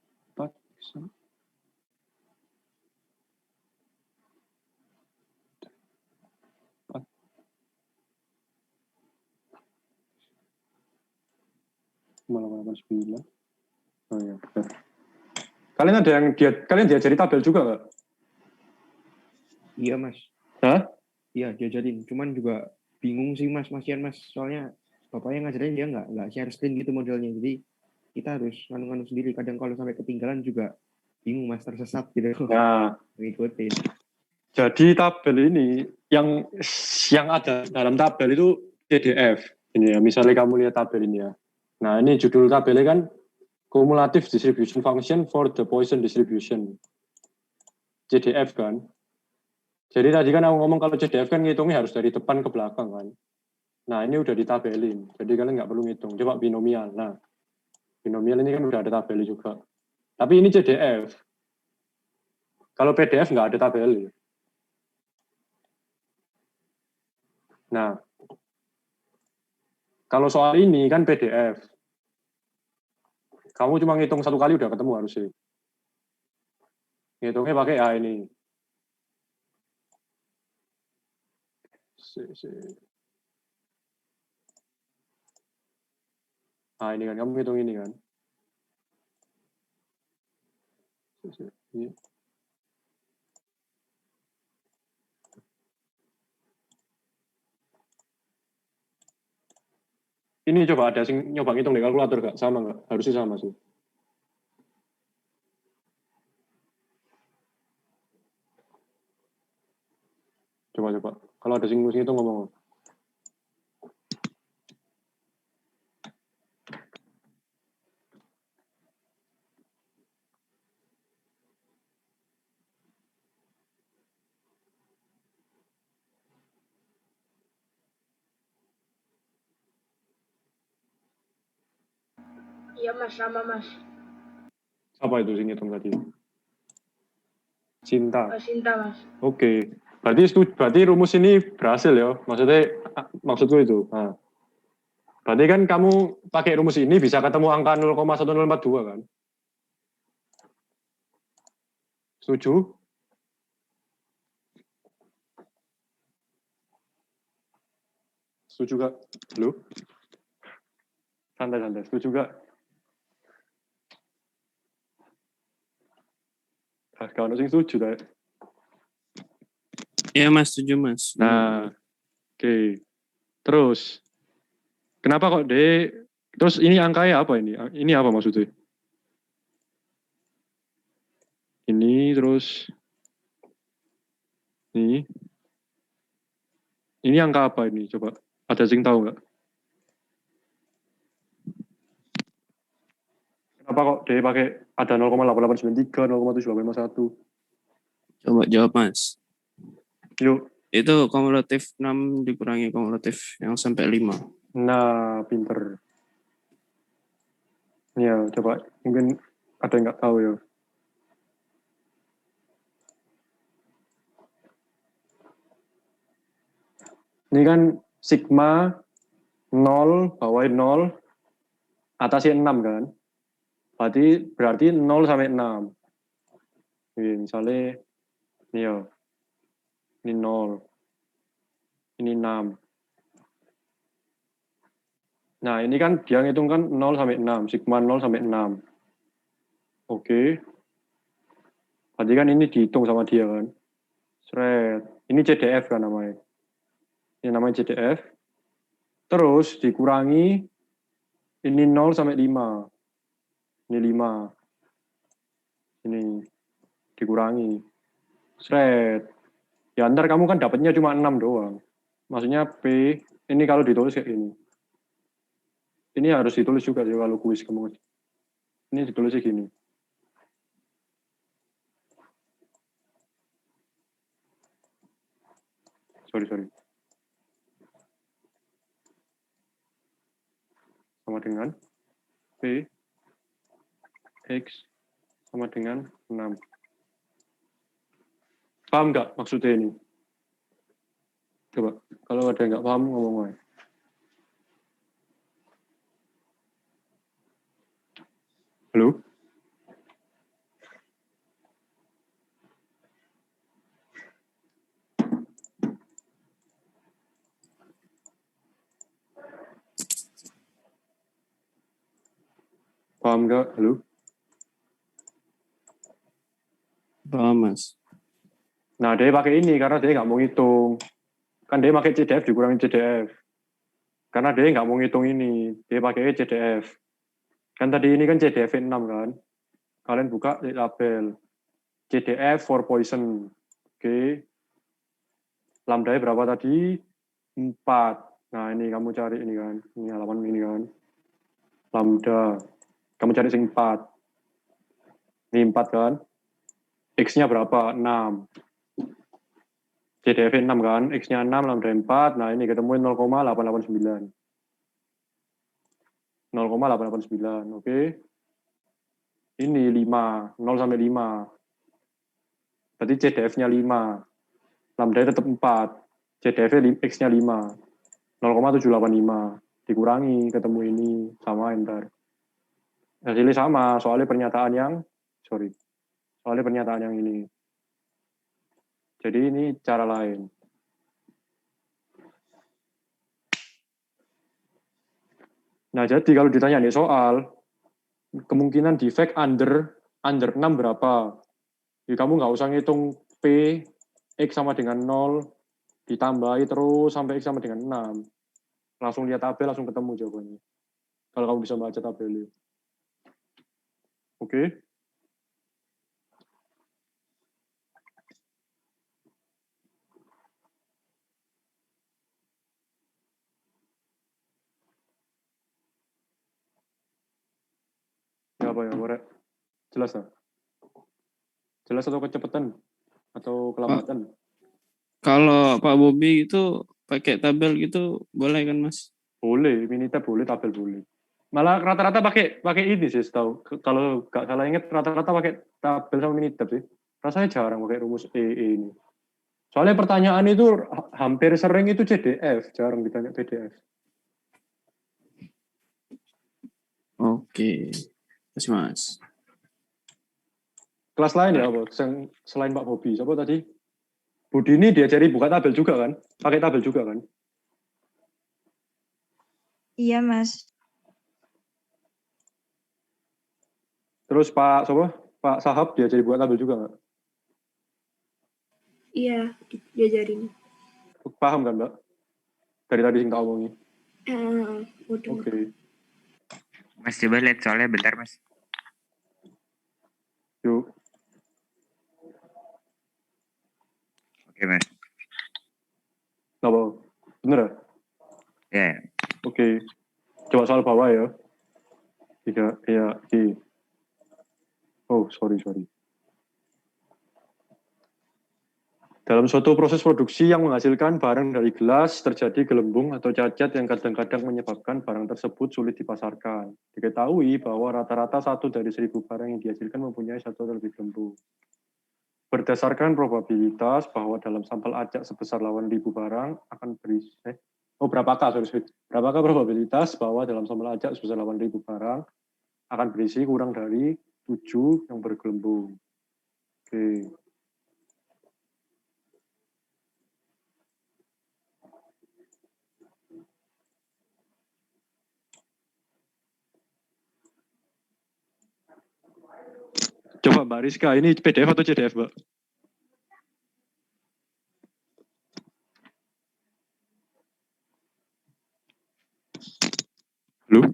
A: Malah 89. Oh ya, benar. Kalian ada yang kalian diajari tabel juga nggak?
K: Iya mas.
A: Hah?
K: Iya diajarin. Cuman juga bingung sih mas, Masian mas. Soalnya bapaknya ngajarin dia nggak share screen gitu modelnya. Jadi kita harus nganu-nganu sendiri. Kadang kalau sampai ketinggalan juga bingung mas, tersesat gitu.
A: Nah,
K: ngikutin.
A: Jadi tabel ini yang ada dalam tabel itu CDF. Ini ya, misalnya kamu lihat tabel ini ya. Nah, ini judul tabelnya kan Cumulative Distribution Function for the Poisson Distribution. CDF kan. Jadi tadi kan aku ngomong kalau CDF kan ngitungnya harus dari depan ke belakang kan. Nah, ini udah ditabelin. Jadi kalian nggak perlu ngitung. Coba binomial. Nah, binomial ini kan udah ada tabelnya juga. Tapi ini CDF. Kalau PDF nggak ada tabelnya. Nah, kalau soal ini kan PDF. Kamu cuma ngitung satu kali udah ketemu harusnya. Ngitungnya pakai A ini. Nah, ini kan, kamu ngitung ini kan. Ini coba ada sing nyoba ngitung di kalkulator gak? Sama nggak? Harusnya sama sih. Coba. Kalau ada sing ngitung ngomong.
H: Iya mas, sama mas.
A: Apa itu sing ngitung tadi? Cinta.
H: Cinta mas.
A: Oke. Berarti rumus ini berhasil ya. Maksudku itu. Nah. Berarti kan kamu pakai rumus ini bisa ketemu angka 0,1042 kan? Setuju? Setuju gak? Lu? Santai. Setuju gak? Kalau sing setuju tak?
G: Iya mas, setuju mas.
A: Nah, oke. Terus, kenapa kok terus ini angkanya apa ini? Ini apa maksudnya? Ini terus, ini angka apa ini? Coba, ada sing tahu nggak? Kenapa kok dia pakai ada 0,8893, 0,7851?
G: Coba jawab mas.
A: Yuk.
G: Itu kumulatif 6 dikurangi kumulatif yang sampai 5.
A: Nah, pinter. Ya, coba. Mungkin ada yang nggak tahu ya. Ini kan sigma 0, bawah 0, atasnya 6 kan. Berarti 0 sampai 6. Oke, misalnya ini ya. Ini 0. Ini 6. Nah, ini kan dia ngitung kan 0 sampai 6, sigma 0 sampai 6. Oke. Berarti kan ini dihitung sama dia kan. Seret. Ini CDF kan namanya. Ini namanya CDF. Terus dikurangi ini 0 sampai 5. Ini 5. Ini dikurangi. Seret. Ya ntar kamu kan dapatnya cuma 6 doang. Maksudnya P, ini kalau ditulis kayak gini. Ini harus ditulis juga sih kalau kuis kamu. Ini ditulisnya gini. Sorry. Sama dengan P X sama dengan 6. Paham nggak maksudnya ini? Coba, kalau ada yang nggak paham ngomong aja. Halo? Paham nggak? Halo?
G: Paham, Mas.
A: Nah, dia pakai ini karena dia nggak mau ngitung. Kan dia pakai CDF dikurangi CDF. Karena dia nggak mau ngitung ini. Dia pakai CDF. Kan tadi ini kan CDF 6 kan. Kalian buka di tabel. CDF for poison. Oke. Lambda berapa tadi? 4. Nah, ini kamu cari ini kan. Ini halaman ini kan. Lambda. Kamu cari sing 4. Ini 4 kan. X-nya berapa? 6. CDF 6 kan. X-nya 6, lambda 4. Nah, ini ketemu 0,889. 0,889. Oke. Ini 5. 0 sampai 5. Berarti CDF-nya 5. Lambda tetap 4. CDF X-nya 5. 0,785. Dikurangi, ketemu ini. Sama, ntar. Hasilnya sama, soalnya pernyataan yang ini. Jadi ini cara lain. Nah, jadi kalau ditanya nih soal, kemungkinan defect under 6 berapa? Jadi kamu nggak usah ngitung P, X sama dengan 0, ditambahi terus sampai X sama dengan 6. Langsung lihat tabel, langsung ketemu jawabannya. Kalau kamu bisa baca tabelnya. Oke? Apa ya, Borek? Jelas tak? Jelas atau kecepatan? Atau kelambatan?
G: Kalau Pak Bobi itu pakai tabel gitu boleh kan, Mas?
A: Boleh, Minitab boleh, tabel boleh. Malah rata-rata pakai ini sih, tahu. Kalau nggak salah ingat rata-rata pakai tabel sama Minitab sih. Rasanya jarang pakai rumus EE ini. Soalnya pertanyaan itu hampir sering itu CDF, jarang ditanya PDF.
G: Oke. Terus, Mas.
A: Kelas lain ya, apa? Selain Pak Bobi, siapa tadi? Budi ini diajari buka tabel juga kan? Pakai tabel juga kan?
M: Iya, Mas.
A: Terus Pak Sahab diajari buka tabel juga nggak?
M: Iya, diajarin.
A: Paham kan, Mbak? Dari tadi yang tak omongin.
M: Udah.
A: Oke.
I: Mas coba lihat soalnya bentar, Mas.
A: Yuk.
I: Oke, Mas.
A: Apa? Bener ya?
I: Ya.
A: Oke. Coba soal bawah ya. Iya. Oh, sorry. Dalam suatu proses produksi yang menghasilkan barang dari gelas, terjadi gelembung atau cacat yang kadang-kadang menyebabkan barang tersebut sulit dipasarkan. Diketahui bahwa rata-rata 1 dari 1000 barang yang dihasilkan mempunyai 1 atau lebih gelembung. berdasarkan probabilitas bahwa dalam sampel acak sebesar 8.000 barang akan berisi berapakah probabilitas bahwa dalam sampel acak sebesar 8.000 barang akan berisi kurang dari 7 yang bergelembung. Oke. Coba Mbak Rizka, ini PDF atau CDF, Mbak? Halo?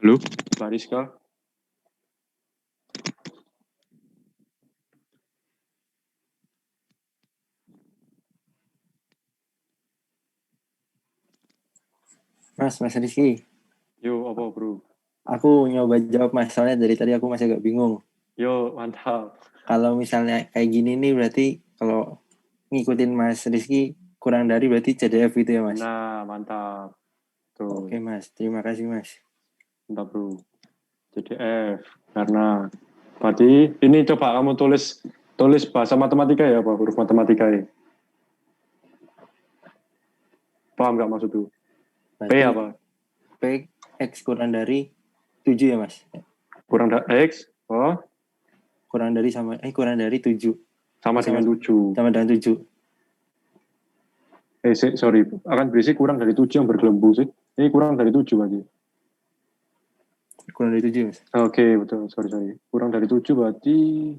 A: Halo, Mbak Rizka?
N: Mas Rizky.
A: Yo, apa bro?
N: Aku nyoba jawab Mas, soalnya dari tadi aku masih agak bingung.
A: Yo, mantap.
N: Kalau misalnya kayak gini nih berarti kalau ngikutin Mas Rizky kurang dari berarti CDF gitu ya Mas?
A: Nah, mantap. Tuh.
N: Oke Mas, terima kasih Mas.
A: Mantap bro. CDF. Karena berarti ini coba kamu tulis bahasa matematika ya, Pak, huruf matematika ya. Paham nggak maksud tuh? P apa?
N: P X kurang dari 7 ya Mas?
A: Kurang dari X, oh?
N: Kurang dari 7.
A: Sama dengan 7.
N: Sama dengan 7.
A: Sorry, akan berisi kurang dari 7 yang bergelembung sih. Ini kurang dari 7 berarti.
N: Kurang dari 7 Mas?
A: Oke, betul. Sorry. Kurang dari 7 berarti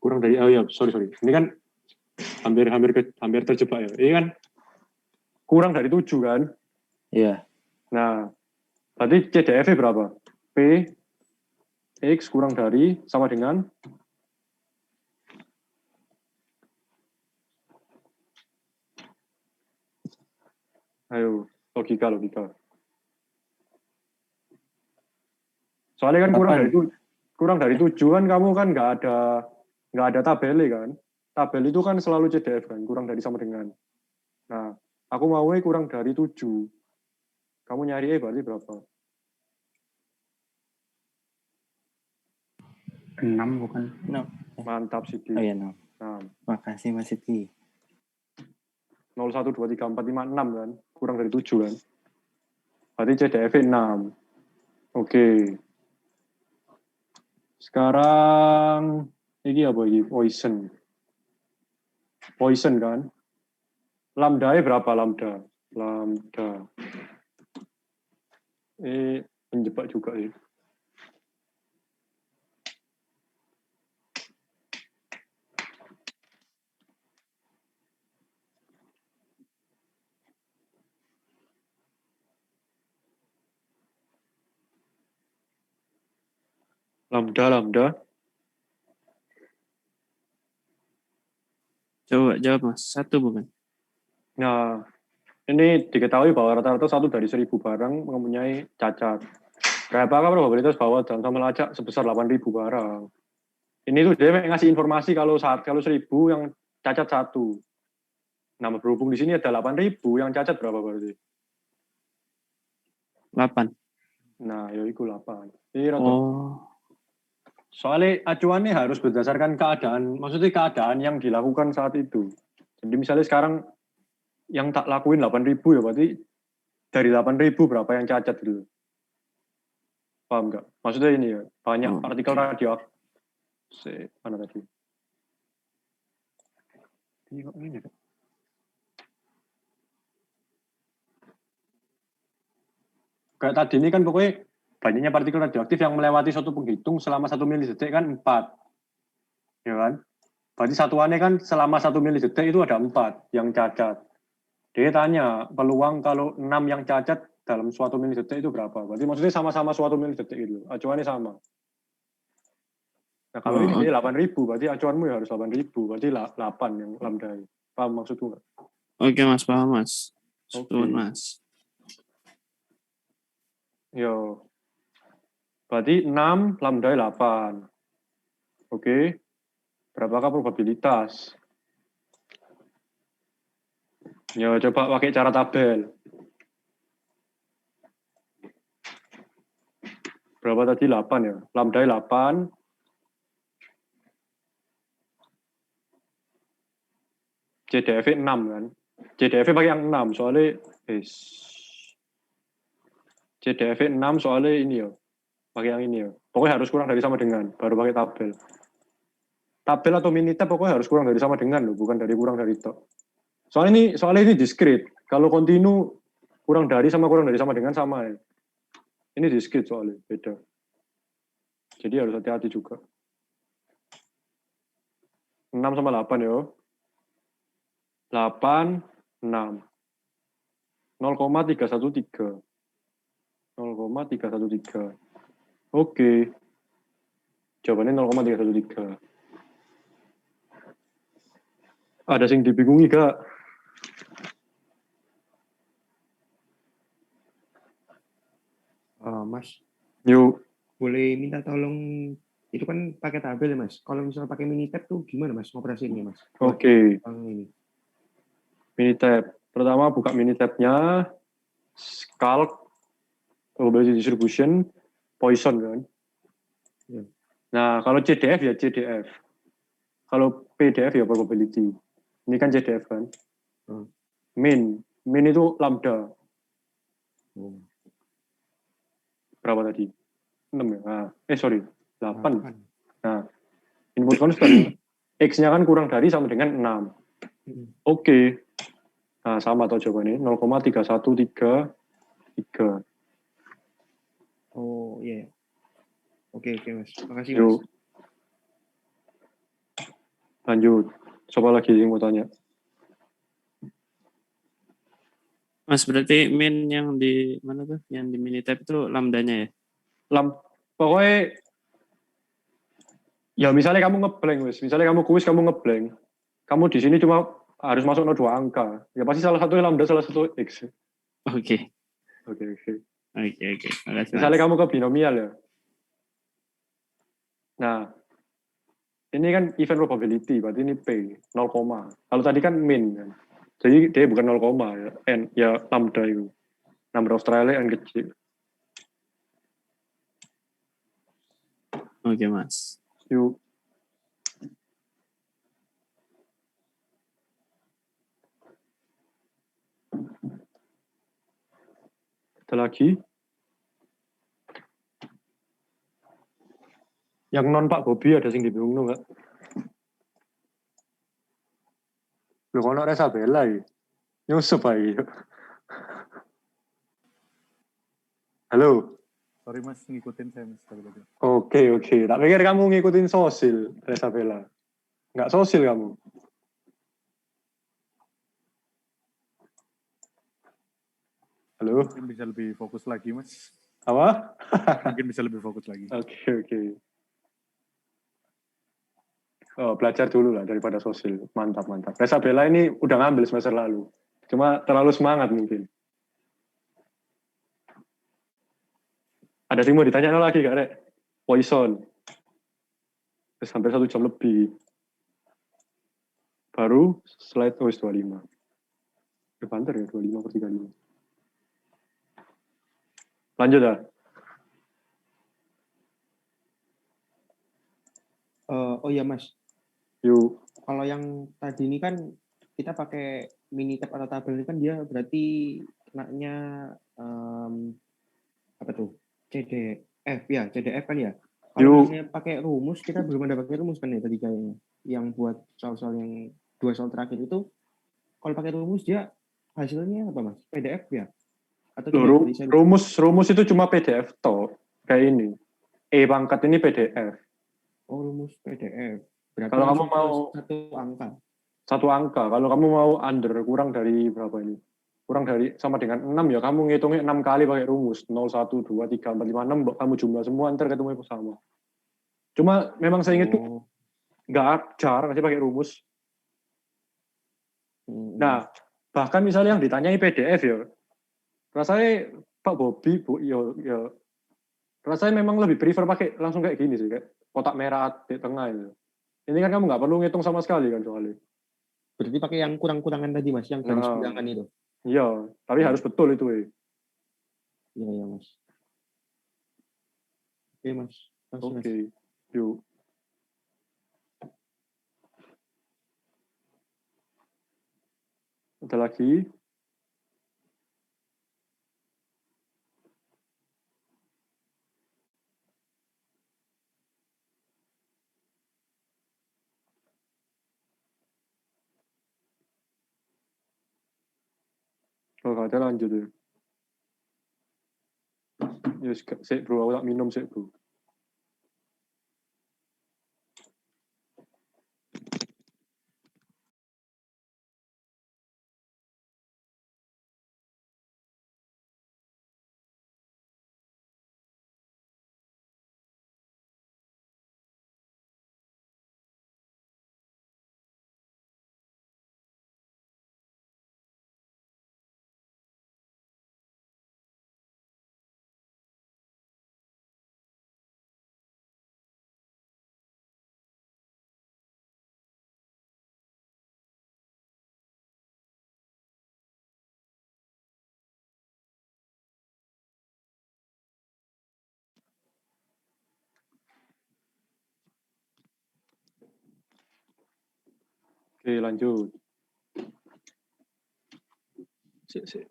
A: kurang dari, oh ya, sorry. Ini kan hampir terjebak ya. Ini kan kurang dari 7 kan?
N: Iya.
A: Nah, berarti CDF-nya berapa? P X kurang dari sama dengan ayo, logika. Soalnya kan kurang dari 7 kan kamu kan nggak ada tabelnya kan. Tabel itu kan selalu CDF kan, kurang dari sama dengan. Nah, aku maunya kurang dari 7. Kamu nyari berarti berapa?
C: 6 bukan?
N: 6.
A: Mantap sih.
N: Oh iya 6. Makasih Mas Siti.
A: 0, 1, 2, 3, 4, 5, 6 kan. Kurang dari 7 kan. Berarti CDF 6. Oke. Sekarang ini apa ini? Poison kan. Lambda-nya berapa lambda? Menjebak juga sih. Lambda.
G: Coba jawab Mas, 1 bukan?
A: Nah, ini diketahui bahwa rata-rata 1 dari 1.000 barang mempunyai cacat. Berapakah probabilitas bahwa dalam sampel acak sebesar 8.000 barang? Ini tuh dia ngasih informasi kalau 1.000 yang cacat 1. Nah, berhubung di sini ada 8.000 yang cacat berapa berarti?
G: 8.
A: Nah, ya itu 8. Ini soalnya acuannya harus berdasarkan keadaan yang dilakukan saat itu. Jadi misalnya sekarang yang tak lakuin 8.000 ya berarti dari 8.000 berapa yang cacat gitu. Paham nggak? Maksudnya ini ya, banyak partikel radioaktif. Mana tadi? Ini kok. Kayak tadi ini kan pokoknya banyaknya partikel radioaktif yang melewati suatu penghitung selama 1 milidetik kan 4. Ya kan? Berarti satuannya kan selama 1 milidetik itu ada 4 yang cacat. Dia tanya, peluang kalau 6 yang cacat dalam suatu milidetik itu berapa? Berarti maksudnya sama-sama suatu milidetik itu. Acuannya sama. Nah, kalau ini 8.000, berarti acuanmu ya harus 8.000. Berarti 8 yang lambda. Paham maksudku nggak?
G: Oke Mas, paham Mas.
A: Oke.
G: Mas.
A: Yo. Berarti 6 lambda 8. Oke. Berapakah probabilitas? Ya, coba pakai cara tabel. Berapa tadi? 8 ya? Lambda 8. CDF 6 kan? CDF pakai yang 6, soalnya CDF 6 soalnya ini ya. Pakai yang ini ya. Pokoknya harus kurang dari sama dengan, baru pakai tabel. Tabel atau minitab pokoknya harus kurang dari sama dengan loh, bukan dari kurang dari itu. Soalnya ini diskrit. Kalau kontinu kurang dari sama dengan sama ya. Ini diskrit soalnya, beda. Jadi harus hati-hati juga. 6 sama 8 ya. 8, 6. 0,313. 0,313. Oke. Jawabannya 0,313. Ada yang dibingungi gak?
K: Mas,
A: Yuk.
K: boleh minta tolong, itu kan pakai tabel ya Mas. Kalau misalnya pakai Minitab tuh gimana Mas ngoperasinya Mas?
A: Oke.
K: Ini.
A: Minitab. Pertama buka Minitabnya, Calc, probability distribution, Poisson kan.
K: Ya.
A: Nah, kalau CDF ya CDF. Kalau PDF ya probability. Ini kan CDF kan. Min itu lambda. Berapa tadi? 6 ya? Nah, 8. Nah, input constant. X-nya kan kurang dari sama dengan 6. Oke. Nah, sama atau jawabannya 0,3133.
K: Oh iya. Oke Mas. Makasih Mas.
A: Yuk. Lanjut. Coba lagi yang mau tanya.
G: Mas, berarti min yang di mana tuh? Yang di Minitab itu lambdanya ya?
A: Pokoknya ya misalnya kamu ngeblank wis, misalnya kamu kuis kamu ngeblank. Kamu di sini cuma harus masuk 2 angka. Ya pasti salah satu lambda, salah satu x.
G: Oke.
A: Oke.
G: Makasih,
A: Misalnya
G: Mas.
A: kamu ke binomial ya. Nah, ini kan event probability, berarti ini P, 0, kalau tadi kan min kan. Jadi dia bukan 0, ya, N, ya lambda itu. Number of trial N kecil.
G: Oke, Mas.
A: Yuk. Ada lagi. Yang non Pak Bobi ada sing dibingung nggak? Lu kono Resabella ya? Nyusup aja. Halo.
O: Sorry Mas, ngikutin saya Mas.
A: Oke. Tak pikir kamu ngikutin sosil, Resabella. Nggak sosil kamu. Halo.
O: Mungkin bisa lebih fokus lagi Mas.
A: Apa?
O: Mungkin bisa lebih fokus lagi.
A: Oke. Oh, belajar dulu lah daripada sosil. Mantap. Resabella ini udah ngambil semester lalu. Cuma terlalu semangat mungkin. Ada yang mau ditanya lagi gak, Rek? Poisson. Terus hampir 1 jam lebih. Baru slide 25. Banter ya, 25/35. Lanjut ya.
K: Oh iya Mas.
A: Yuk.
K: Kalau yang tadi ini kan kita pakai Minitab atau tabel ini kan dia berarti kenanya apa tuh? CDF ya, CDF kan ya. Kalau misalnya pakai rumus, kita belum ada pakai rumus kan ya tadi kayaknya. Yang buat soal-soal yang 2 soal terakhir itu, kalau pakai rumus dia hasilnya apa Mas? PDF ya? Atau
A: rumus itu cuma PDF toh, kayak ini. E pangkat ini PDF.
K: Oh, rumus PDF. Berarti
A: kalau kamu mau
K: 1 angka.
A: 1 angka. Kalau kamu mau under kurang dari berapa ini? Kurang dari sama dengan 6 ya kamu ngitungnya 6 kali pakai rumus 0, 1, 2, 3, 4, 5, 6 kamu jumlah semua ntar ketemu sama. Cuma memang saya ingat tuh nggak jarang sih pakai rumus. Nah bahkan misalnya yang ditanyai PDF ya, rasanya Pak Bobi ya rasanya memang lebih prefer pakai langsung kayak gini sih, kayak kotak merah di tengah itu. Ini kan kamu nggak perlu ngitung sama sekali kan soalnya.
K: Berarti pakai yang kurang-kurangan tadi Mas, yang garis bilangan itu.
A: Iya, tapi harus betul itu.
K: Iya, Mas. Oke, Mas.
A: Oke, yuk. Ada lagi? Kalau nggak ada lanjut ya. Yes, sik bro, aku tak minum sik bro. Oke, lanjut. Sik.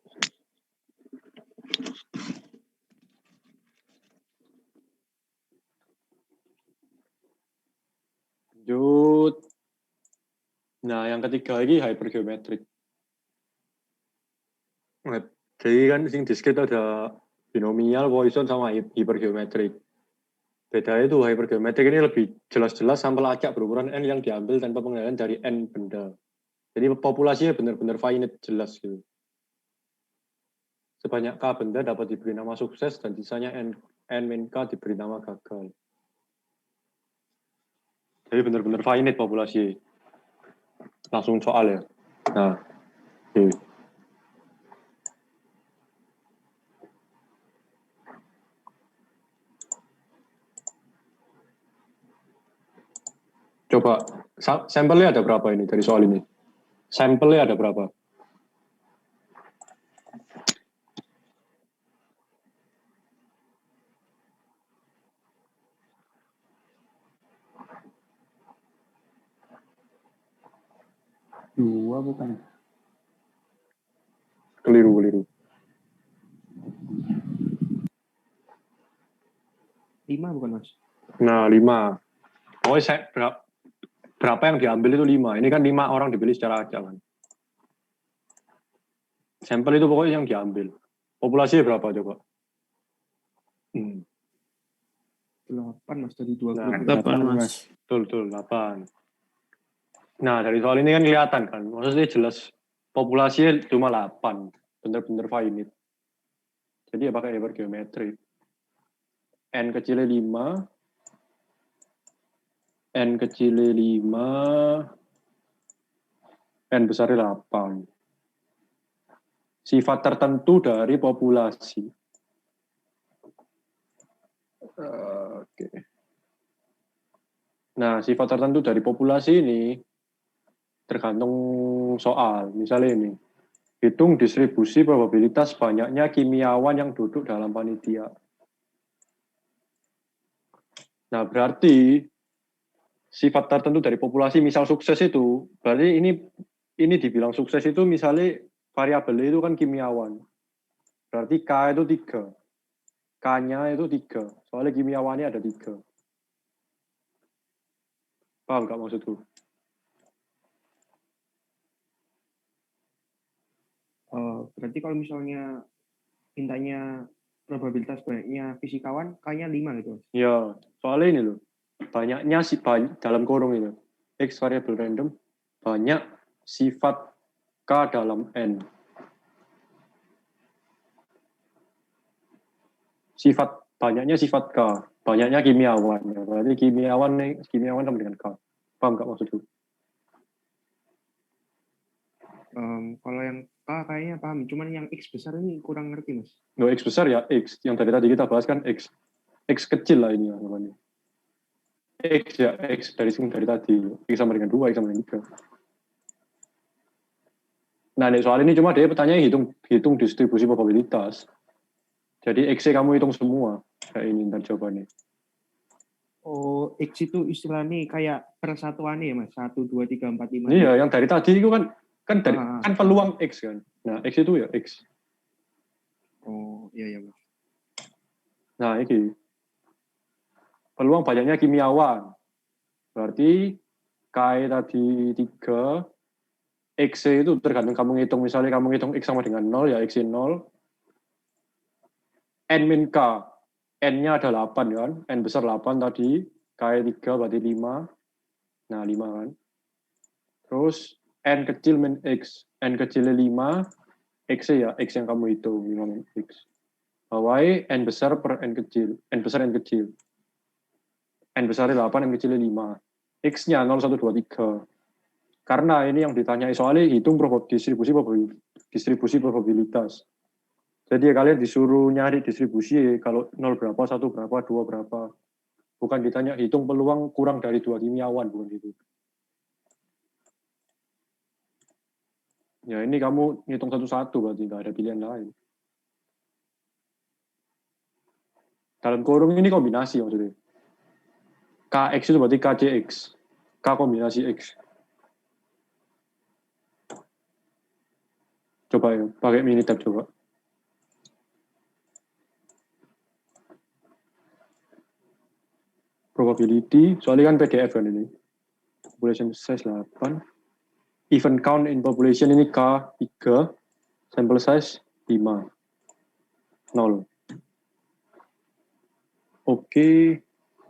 A: Lanjut. Nah, yang ketiga ini hypergeometric. Jadi kan sing discrete ada binomial, Poisson sama hypergeometric. Bedanya itu hypergeometric ini lebih jelas-jelas sampel acak berukuran n yang diambil tanpa pengendalian dari n benda. Jadi populasinya benar-benar finite jelas gitu. Sebanyak k benda dapat diberi nama sukses dan sisanya n-k diberi nama gagal. Jadi benar-benar finite populasi. Langsung soal ya. Nah, oke. Coba, sampelnya ada berapa ini dari soal ini? Sampelnya ada berapa?
C: Dua bukan?
A: Keliru.
K: 5 bukan Mas?
A: Nah, 5. Pokoknya berapa yang diambil itu 5. Ini kan 5 orang dipilih secara acak kan. Sampel itu pokoknya yang diambil. Populasinya berapa coba?
K: 8 Mas dari 2
A: Nah,
K: grup.
G: 8 Mas.
A: Betul, 8. Nah, dari soal ini kan kelihatan kan. Maksudnya jelas populasinya cuma 8. Bener-bener finite. Jadi ya pakai hypergeometric. N kecilnya 5. N kecilnya 5. N besarnya 8. Sifat tertentu dari populasi. Oke. Nah, sifat tertentu dari populasi ini tergantung soal. Misalnya ini, hitung distribusi probabilitas banyaknya kimiawan yang duduk dalam panitia. Nah, berarti sifat tertentu dari populasi, misal sukses itu, berarti ini dibilang sukses itu misalnya variabel itu kan kimiawan. Berarti K itu 3. K-nya itu 3. Soalnya kimiawannya ada 3. Paham nggak maksudku?
K: Berarti kalau misalnya mintanya probabilitas banyaknya fisikawan, K-nya 5 gitu.
A: Ya, soalnya ini loh. Banyaknya dalam kurung itu. X variabel random, banyak sifat K dalam N. Banyaknya sifat K, banyaknya kimiawan. Ya. Berarti kimiawan sama dengan K. Paham nggak maksudku?
K: Kalau yang K kayaknya paham, cuman yang X besar ini kurang ngerti Mas.
A: No, X besar ya X. Yang dari tadi kita bahas kan X. X kecil lah ini namanya. X ya, X dari tadi. X sama dengan 2, X sama dengan 3. Nah, nih, soal ini cuma dia pertanyaannya hitung distribusi probabilitas. Jadi X kamu hitung semua. Kayak ini ntar jawabannya.
K: Oh, X itu istilahnya kayak persatuannya ya Mas? 1, 2, 3, 4, 5.
A: Iya, yang dari tadi itu kan peluang X kan. Nah, X itu ya X.
K: Oh, iya Mas.
A: Nah, ini peluang banyaknya kimiawan. Berarti K tadi 3, X itu tergantung kamu ngitung. Misalnya kamu ngitung X sama dengan 0, ya X 0. N min K. N-nya ada 8 kan. N besar 8 tadi. K 3 berarti 5. Nah, 5 kan. Terus N kecil min X. N kecilnya 5. X ya X yang kamu hitung. 5 min X. Bawahnya N besar per N kecil. N besar N kecil. N besarnya 8, N kecilnya 5. X-nya 0, 1, 2, 3. Karena ini yang ditanyai soalnya hitung distribusi probabilitas. Jadi kalian disuruh nyari distribusi kalau 0 berapa, 1 berapa, 2 berapa. Bukan ditanya hitung peluang kurang dari 2 kimiawan, bukan gitu. Ya ini kamu ngitung satu-satu berarti nggak ada pilihan lain. Dalam kurung ini kombinasi maksudnya. KX itu berarti KCX. K kombinasi X. Coba ya, pakai Minitab coba. Probability, soalnya kan PDF kan ini. Population size 8. Event count in population ini K 3. Sample size 5. 0. Oke.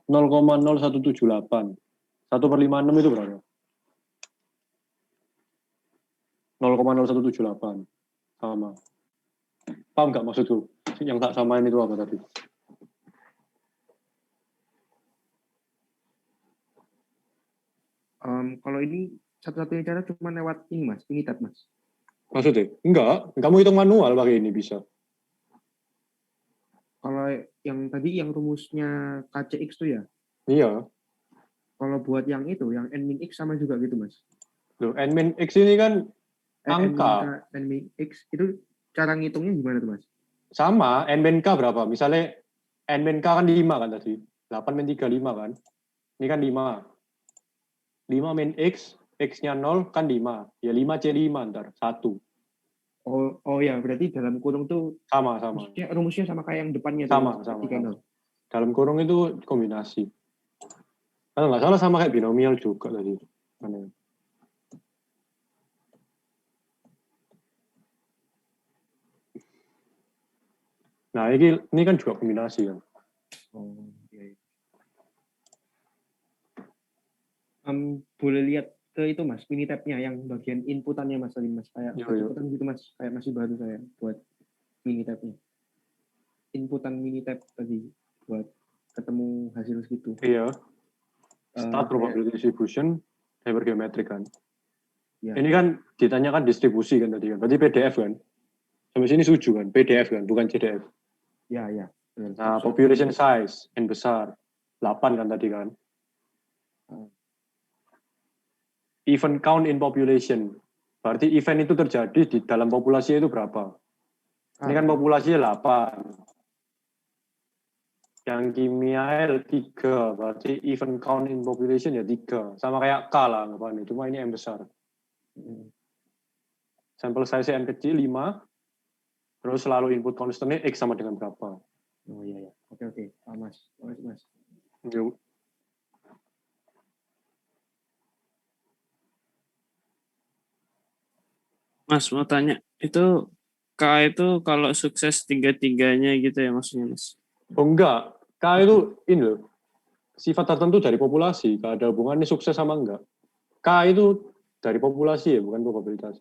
A: 0,0178. 1/56 itu berapa? 0,0178. Sama. Paham nggak maksudku? Yang tak samain itu apa tadi?
K: Kalau ini satu-satunya cara cuma lewat ini Mas, Minitab Mas.
A: Maksudnya? Enggak. Kamu hitung manual pakai ini bisa.
K: Kalau yang tadi yang rumusnya KCX tuh ya?
A: Iya.
K: Kalau buat yang itu, yang N min X sama juga gitu Mas?
A: Loh, N min X ini kan angka.
K: N min X itu cara ngitungnya gimana tuh Mas?
A: Sama, N min K berapa? Misalnya N min K kan 5 kan tadi. 8 min 3, 5 kan? Ini kan 5. 5 min X, X-nya 0 kan 5. Ya 5C5 ntar, 1.
K: Oh ya, berarti dalam kurung tuh
A: sama.
K: Rumusnya sama kayak yang depannya.
A: Sama. Dalam kurung itu kombinasi. Kalau nggak salah sama kayak binomial juga tadi. Nah, ini kan juga kombinasi kan.
K: Oh, iya. Boleh lihat ke itu Mas, Minitab-nya yang bagian inputannya Mas tadi Mas, kayak inputan gitu Mas, kayak masih baru saya buat Minitab-nya. Inputan Minitab tadi buat ketemu hasil segitu.
A: Iya. Start probability distribution hypergeometric kan. Ya. Ini kan ditanyakan distribusi kan tadi kan. Berarti PDF kan. Sampai sini setuju kan, PDF kan, bukan CDF.
K: Ya.
A: Nah, population size N besar 8 kan tadi kan. Event count in population. Berarti event itu terjadi di dalam populasi itu berapa? Ini kan populasinya 8. Yang kimia 3. Berarti event count in population ya 3. Sama kayak K lah anggapannya. Cuma ini M besar. Sample size N kecil 5. Terus selalu input constantnya X sama dengan berapa?
K: Oh iya. Oke. Mas.
A: Yuk.
G: Mas mau tanya, itu K itu kalau sukses 3-3-nya gitu ya maksudnya Mas?
A: Oh enggak, K itu ini loh, sifat tertentu dari populasi, gak ada hubungannya sukses sama enggak. K itu dari populasi ya, bukan probabilitas.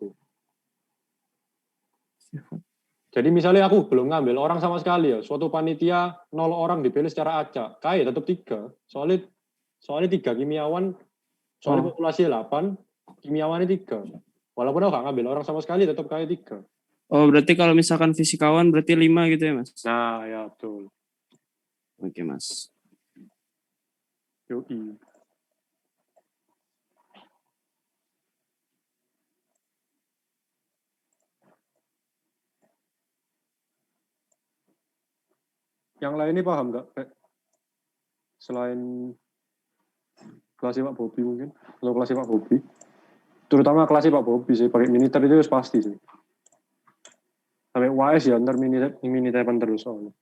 A: Jadi misalnya aku belum ngambil orang sama sekali ya, suatu panitia 0 orang dipilih secara acak, K ya tetap 3. Soalnya 3 kimiawan, soalnya populasi 8, kimiawannya 3. Walaupun aku nggak ngambil orang sama sekali, tetap K 3.
G: Oh, berarti kalau misalkan fisikawan berarti 5 gitu ya, Mas?
A: Nah, ya betul.
G: Oke, Mas.
A: Yoi. Yang lain ini paham nggak? Selain kelasnya Pak Bobi mungkin, atau kelasnya Pak Bobi, terutama kelasnya Pak Bobi sih, pakai Minitab itu pasti sih. Sampai UAS ya, ntar Minitapan terus soalnya.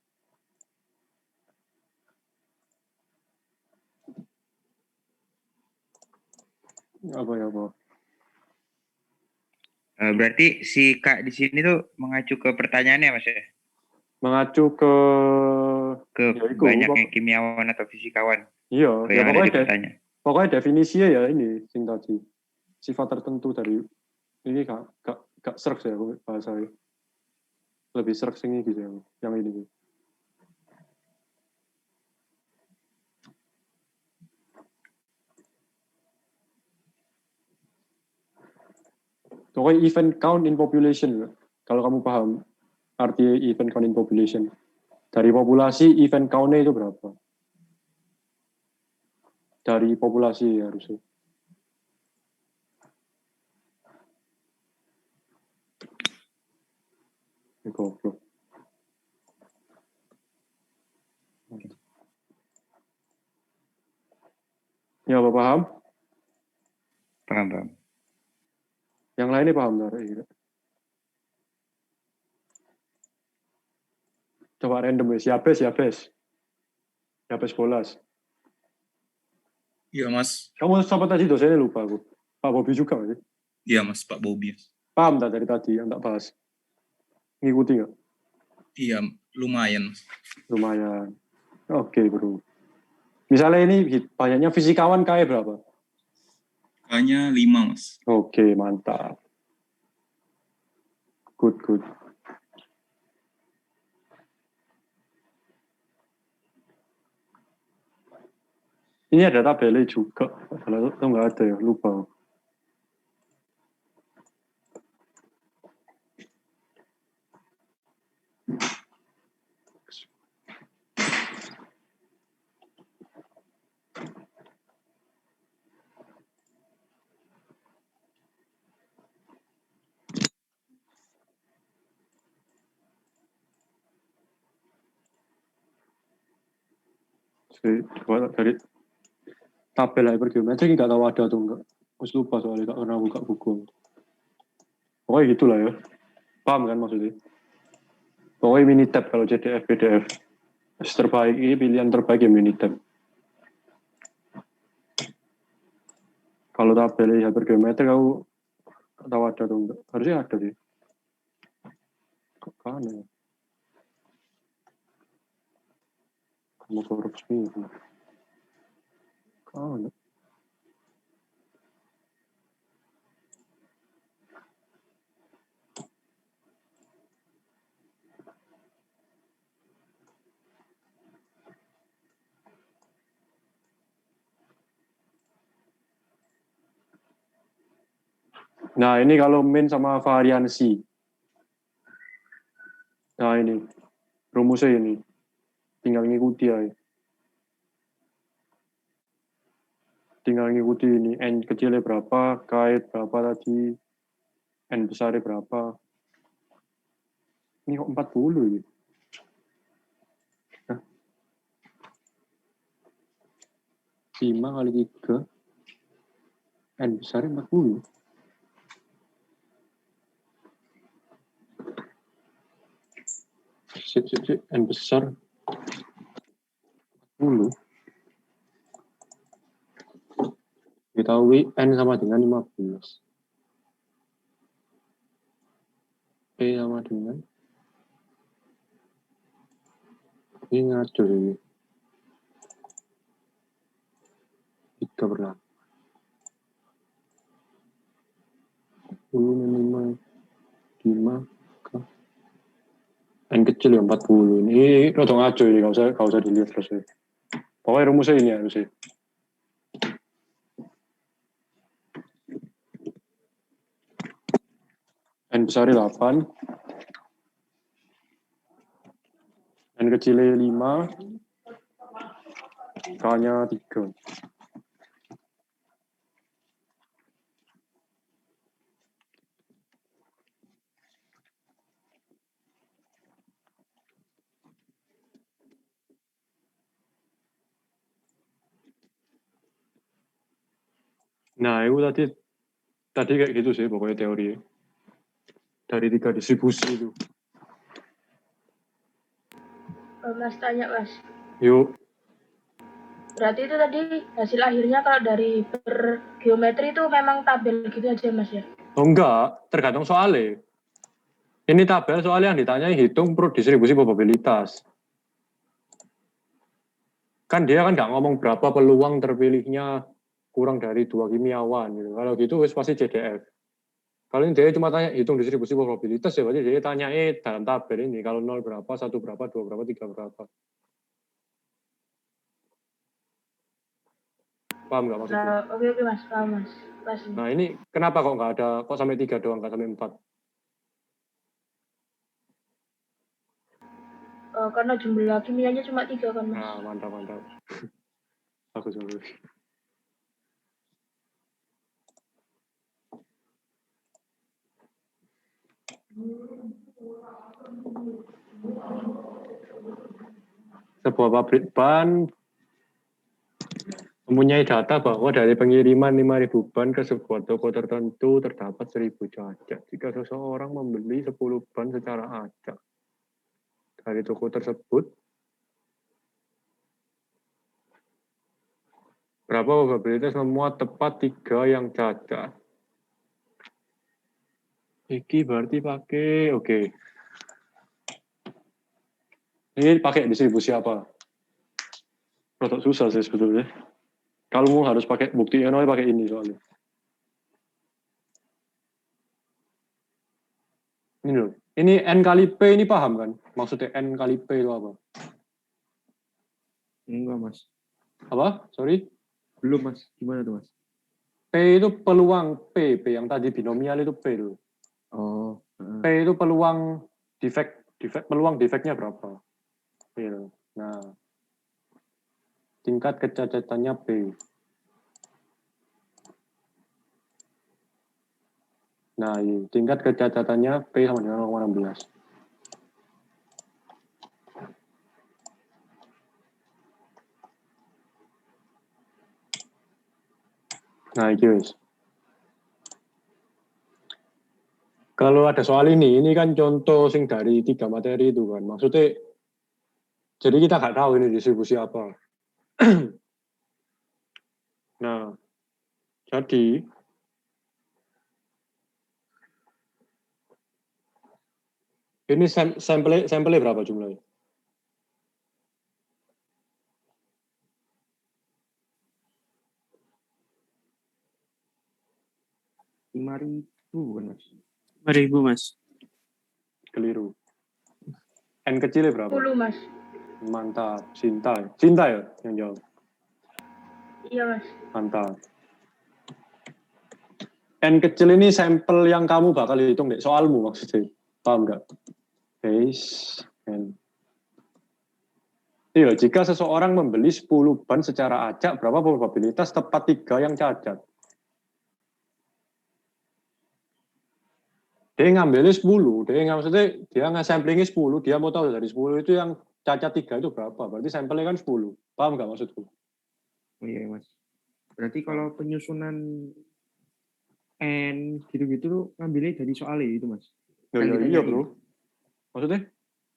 A: Apa ya, Pak?
I: Berarti si Kak di sini tuh mengacu ke pertanyaannya Mas ya?
A: Mengacu ke
I: ya, banyaknya kimiawan atau fisikawan.
A: Iya, ya
I: pokoknya
A: definisinya ya ini sing tadi. Sifat tertentu dari ini gak serk ya bahasanya. Lebih serk sing gitu ya, yang ini. Pokoknya event count in population. Kalau kamu paham arti event count in population. Dari populasi, event count-nya itu berapa? Dari populasi ya harusnya. Goblok. Ya, apa paham?
I: Paham.
A: Yang lainnya paham nggak? Coba random ya. Siapa bolas.
E: Iya mas.
A: Kamu siapa tadi dosennya lupa aku. Pak Bobi juga nggak sih?
E: Iya mas, Pak Bobi.
A: Paham tak dari tadi yang tak bahas? Ngikuti nggak?
E: Iya, lumayan mas.
A: Lumayan. Oke bro. Misalnya ini banyaknya fisikawan kayak berapa?
E: Hanya 5 mas.
A: Oke, mantap. Good. Ini ada tabelnya juga. Kalau itu nggak ada ya, lupa. Coba dari tabel hypergeometri nggak tahu ada atau enggak. Terus lupa soalnya nggak pernah buka buku. Pokoknya gitulah ya. Paham kan maksudnya? Pokoknya Minitab kalau CDF, PDF. Terbaik ini pilihan terbaik ya Minitab. Kalau tabel hypergeometri kau tahu ada atau enggak? Harusnya ada sih. Kok kan ya? Kamu korupsi. Kan. Nah, ini kalau min sama variansi. Nah, ini. Rumusnya ini. Tinggal ngikuti aja. Tinggal ngikuti ini. N kecilnya berapa, K berapa tadi, N besarnya berapa. Ini kok 40 ya? Hah? 5 kali 3. N besarnya 40. N besar 40. Diketahui N sama dengan 15. P sama dengan ini ngaco ini. 3 berapa? 10 5 N kecil ya 40. Ini rada ngaco ini, gak usah dilihat terus ya. Pokoknya rumusnya ini ya harusnya. N besarnya 8. N kecilnya 5. K K-nya 3. Nah, itu tadi kayak gitu sih pokoknya teori. Dari 3 distribusi itu.
H: Mas tanya Mas.
A: Yuk.
H: Berarti itu tadi hasil akhirnya kalau dari bergeometri itu memang tabel gitu aja Mas ya?
A: Oh enggak, tergantung soalnya. Ini tabel soalnya yang ditanya hitung distribusi probabilitas. Kan dia kan nggak ngomong berapa peluang terpilihnya kurang dari 2 kimiawan gitu. Kalau gitu wis pasti CDF. Kalau ini dia cuma tanya hitung distribusi probabilitas ya berarti dia tanya dalam tabel ini kalau 0 berapa, 1 berapa, 2 berapa, 3 berapa. Paham nggak maksudnya?
H: Oke Mas, paham Mas.
A: Nah ini kenapa kok nggak ada, kok sampai 3 doang, nggak sampai 4?
H: Karena jumlah kimianya cuma 3 kan Mas.
A: Nah, mantap. Bagus. Sebuah pabrik ban mempunyai data bahwa dari pengiriman 5.000 ban ke sebuah toko tertentu terdapat 1.000 cacat. Jika seseorang membeli 10 ban secara acak dari toko tersebut, berapa probabilitas memuat tepat 3 yang cacat? Iki berarti pakai, oke. Ini pakai distribusi apa? Rotok susah sih sebetulnya. Kalau mau harus pakai bukti pakai ini soalnya. Ini loh. Ini N kali P ini paham kan? Maksudnya N kali P itu apa?
K: Enggak, Mas.
A: Apa? Sorry?
K: Belum, Mas. Gimana tuh, Mas?
A: P itu peluang P yang tadi binomial itu P itu.
K: Oh.
A: P itu peluang peluang defeknya berapa? Gitu. Nah, tingkat kecacatannya P. Nah, tingkat kecacatannya P sama dengan 0,16. Nah, guys. Kalau ada soal ini kan contoh sing dari 3 materi itu kan. Maksudnya, jadi kita nggak tahu ini distribusi apa. Nah, jadi ini sampelnya berapa jumlahnya?
K: Rp5.000 kan, Mas?
G: 5.000 Mas.
A: Keliru. N kecilnya berapa?
H: 10 Mas.
A: Mantap. Cinta ya yang jawab.
H: Iya Mas.
A: Mantap. N kecil ini sampel yang kamu bakal hitung deh, soalmu maksudnya. Paham nggak? Base N. Iya, jika seseorang membeli 10 ban secara acak, berapa probabilitas tepat 3 yang cacat? Dia ngambilnya 10, dia nge-samplingnya 10, dia mau tahu dari 10 itu yang cacat 3 itu berapa, berarti sampelnya kan 10. Paham nggak maksudku?
K: Oh iya, Mas. Berarti kalau penyusunan N gitu-gitu tuh ngambilnya dari soalnya itu, Mas?
A: Iya, bro. Maksudnya?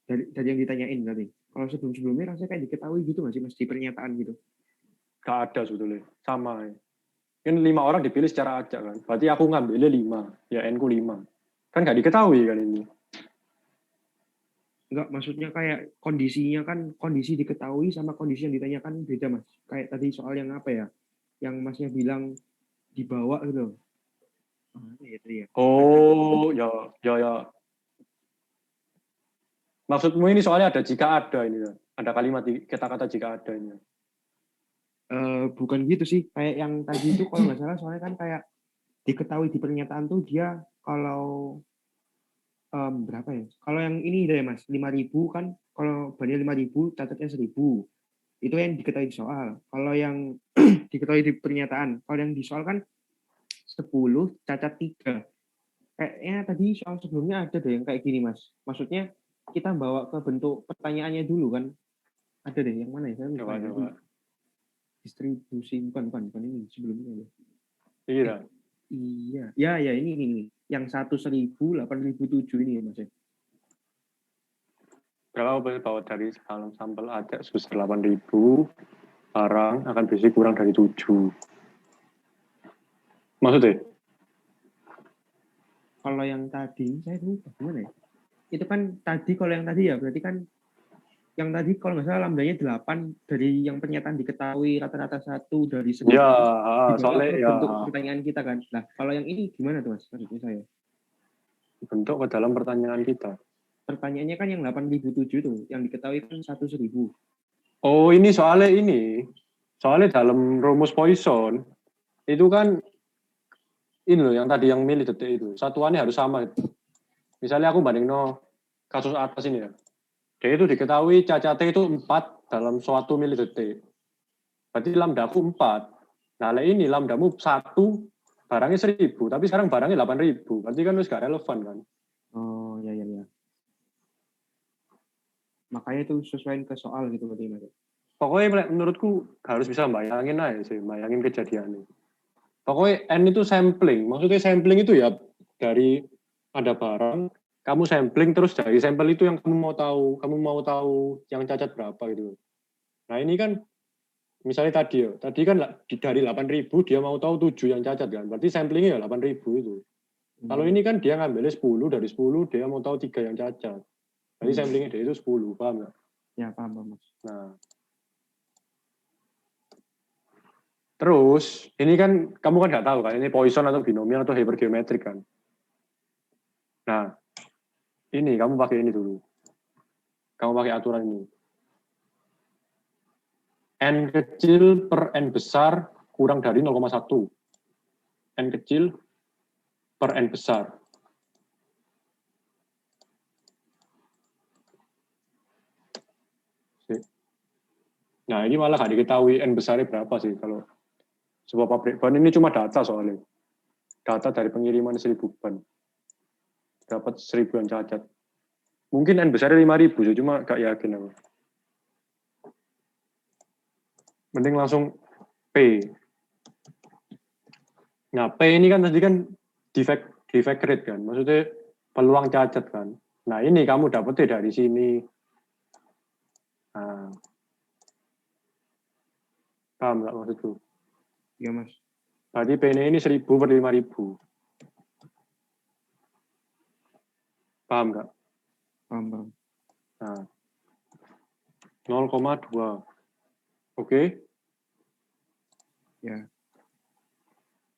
K: Dari yang ditanyain berarti. Kalau sebelum-sebelumnya rasanya kayak diketahui gitu nggak sih, Mas, di pernyataan gitu?
A: Gak ada sebetulnya. Sama ya. Kan 5 orang dipilih secara acak kan. Berarti aku ngambilnya 5. Ya N-ku 5. Kan nggak diketahui kan ini.
K: Enggak, maksudnya kayak kondisinya kan, kondisi diketahui sama kondisi yang ditanyakan beda, Mas. Kayak tadi soal yang apa ya? Yang Masnya bilang dibawa gitu.
A: Oh, ya. Maksudmu ini soalnya ada jika ada ini ya. Ada kalimat kata-kata jika ada ini.
K: Bukan gitu sih. Kayak yang tadi itu kalau nggak salah soalnya kan kayak diketahui di pernyataan tuh dia kalau berapa ya? Kalau yang ini deh Mas, 5.000 kan, kalau bannya 5.000, cacatnya 1.000. Itu yang diketahui di soal. Kalau yang diketahui di pernyataan, kalau yang di soal kan 10 cacat 3. Kayaknya tadi soal sebelumnya ada deh yang kayak gini, Mas. Maksudnya kita bawa ke bentuk pertanyaannya dulu kan. Ada deh, yang mana ya? Saya lupa.
A: Coba.
K: Distribusi, bukan ini, sebelumnya.
A: Iya.
K: Iya. Ya, ini. Yang 1.000, 8.007 ini ya, Mas.
A: Kalau boleh bawa dari sampel ada sebesar 8.000, barang akan berisi kurang dari 7. Maksudnya?
K: Kalau yang tadi, saya lupa gimana ya? Itu kan tadi, kalau yang tadi ya, berarti kan yang tadi kalau nggak salah lambdanya 8 dari yang pernyataan diketahui rata-rata 1 dari 10.
A: Ya,
K: Dibawa
A: soalnya
K: ke
A: ya.
K: bentuk pertanyaan kita kan. Nah, kalau yang ini gimana tuh, Mas? Maksudnya saya.
A: Bentuk ke dalam pertanyaan kita.
K: Pertanyaannya kan yang 8.007 tuh, yang diketahui kan 1.000.
A: Oh, ini. Soalnya dalam rumus Poisson, itu kan ini loh, yang tadi yang milih detik itu. Satuannya harus sama. Misalnya aku banding kasus atas ini ya. Dia itu diketahui cacatnya itu 4 dalam suatu milidetik. Berarti lambda aku 4. Nah, ini lambdamu 1, barangnya 1.000. Tapi sekarang barangnya 8.000. Berarti kan gak relevan kan?
K: Oh, ya. Makanya itu sesuaiin ke soal gitu berarti, Mas.
A: Pokoknya menurutku harus bisa bayangin aja sih, bayangin kejadiannya. Pokoknya N itu sampling. Maksudnya sampling itu ya dari ada barang, kamu sampling terus dari sampel itu yang kamu mau tahu yang cacat berapa gitu. Nah ini kan misalnya tadi kan dari 8.000 dia mau tahu 7 yang cacat kan, berarti samplingnya ya 8.000 itu. Kalau ini kan dia ngambilnya 10, dari 10 dia mau tahu 3 yang cacat. Jadi samplingnya dia itu 10, paham nggak?
K: Ya paham Mas.
A: Nah, terus ini kan kamu kan nggak tahu kan ini Poisson atau binomial atau hypergeometrik kan. Nah, ini kamu pakai ini dulu. Kamu pakai aturan ini. N kecil per N besar kurang dari 0,1. N kecil per N besar. Nah, ini malah nggak diketahui N besarnya berapa sih kalau sebuah pabrik ban ini cuma data soalnya. Data dari pengiriman 1.000 ban. Dapat 1.000 yang cacat. Mungkin N besarnya 5.000, cuma gak yakin aku. Mending langsung P. Nah, P ini kan tadi kan defect rate kan, maksudnya peluang cacat kan. Nah, ini kamu dapetnya dari sini. Nah, paham nggak maksudku?
K: Iya, Mas.
A: Berarti P ini 1.000 per 5.000. Paham nggak?
K: Paham.
A: Nah, 0,2. Oke?
K: Ya.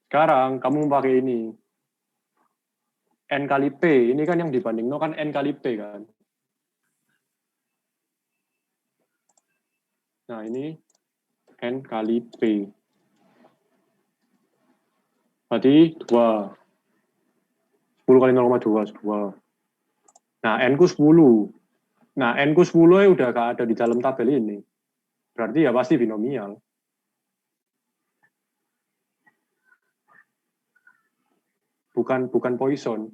A: Sekarang kamu pakai ini. N kali P. Ini kan yang dibanding kan N kali P kan. Nah, ini N kali P. Berarti 2. 10 kali 0,2. 2. Nah, N-ku 10. Nah, N-ku 10 udah gak ada di dalam tabel ini. Berarti ya pasti binomial. Bukan Poisson.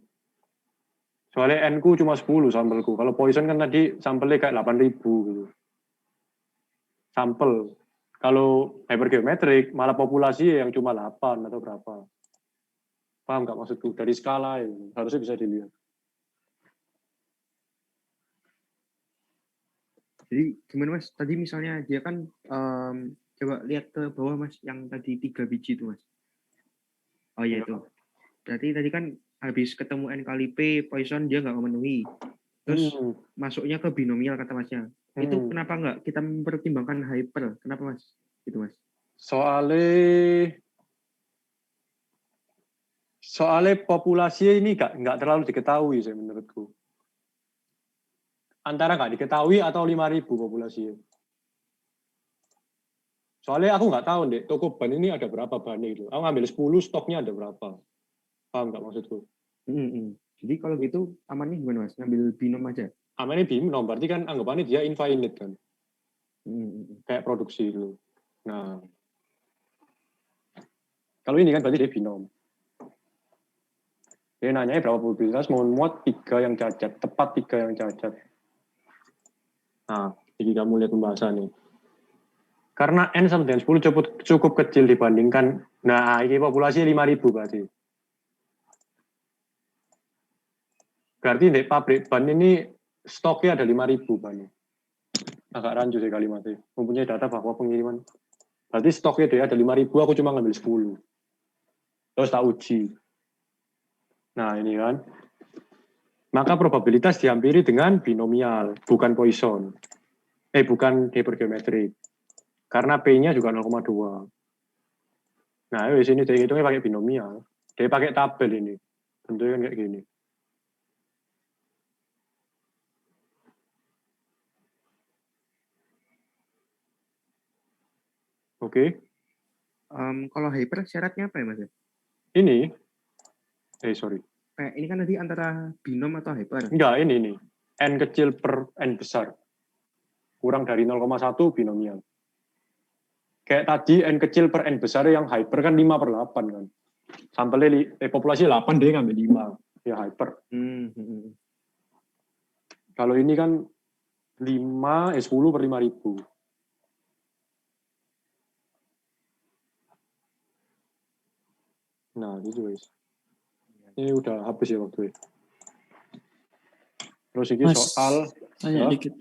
A: Soalnya N-ku cuma 10 sampelku. Kalau Poisson kan tadi sampelnya kayak 8.000 gitu. Sampel. Kalau hypergeometrik malah populasi yang cuma 8 atau berapa. Paham nggak maksudku? Dari skala ini harusnya bisa dilihat.
K: Jadi gimana Mas? Tadi misalnya dia kan coba lihat ke bawah Mas, yang tadi 3 biji itu Mas. Oh iya itu. Berarti tadi kan habis ketemu N kali P, Poisson dia nggak memenuhi. Terus masuknya ke binomial kata Masnya. Itu kenapa nggak kita mempertimbangkan hyper? Kenapa Mas? Itu Mas.
A: Soalnya populasi ini nggak terlalu diketahui sih menurutku. Antara nggak diketahui atau 5.000 populasi. Soalnya aku nggak tahu deh, toko ban ini ada berapa ban itu. Aku ngambil 10, stoknya ada berapa. Paham nggak maksudku?
K: Jadi kalau gitu amannya gimana Mas? Ngambil binom aja?
A: Amannya binom, berarti kan anggapannya dia infinite kan. Kayak produksi dulu. Nah, kalau ini kan berarti dia binom. Dia nanya berapa probabilitas mau muat 3 yang cacat, tepat 3 yang cacat. Nah, jadi kamu lihat pembahasan nih. Karena N sama dengan 10 cukup kecil dibandingkan, nah ini populasi 5.000 berarti. Berarti di pabrik ban ini stoknya ada 5.000 ban. Agak rancu sih kalimatnya. Mempunyai data bahwa pengiriman. Berarti stoknya dia ada 5.000, aku cuma ngambil 10. Terus tak uji. Nah ini kan. Maka probabilitas dihampiri dengan binomial, bukan Poisson. Bukan hypergeometrik. Karena P-nya juga 0,2. Nah, di sini dia hitungnya pakai binomial. Dia pakai tabel ini. Bentuknya kan kayak gini. Oke.
K: Kalau hyper syaratnya apa ya Mas?
A: Ini. Sorry.
K: Ini kan tadi antara binom atau hyper?
A: Enggak, ini. N kecil per N besar. Kurang dari 0,1 binomial. Kayak tadi N kecil per N besar yang hyper kan 5/8 kan. Sampelnya populasi 8 dia ngambil 5. Ya hyper. Kalau ini kan 5, 10 per 5.000. Nah, gitu guys. Ini udah habis ya waktu. Terus ini
G: Mas,
A: soal
G: tanya dikit.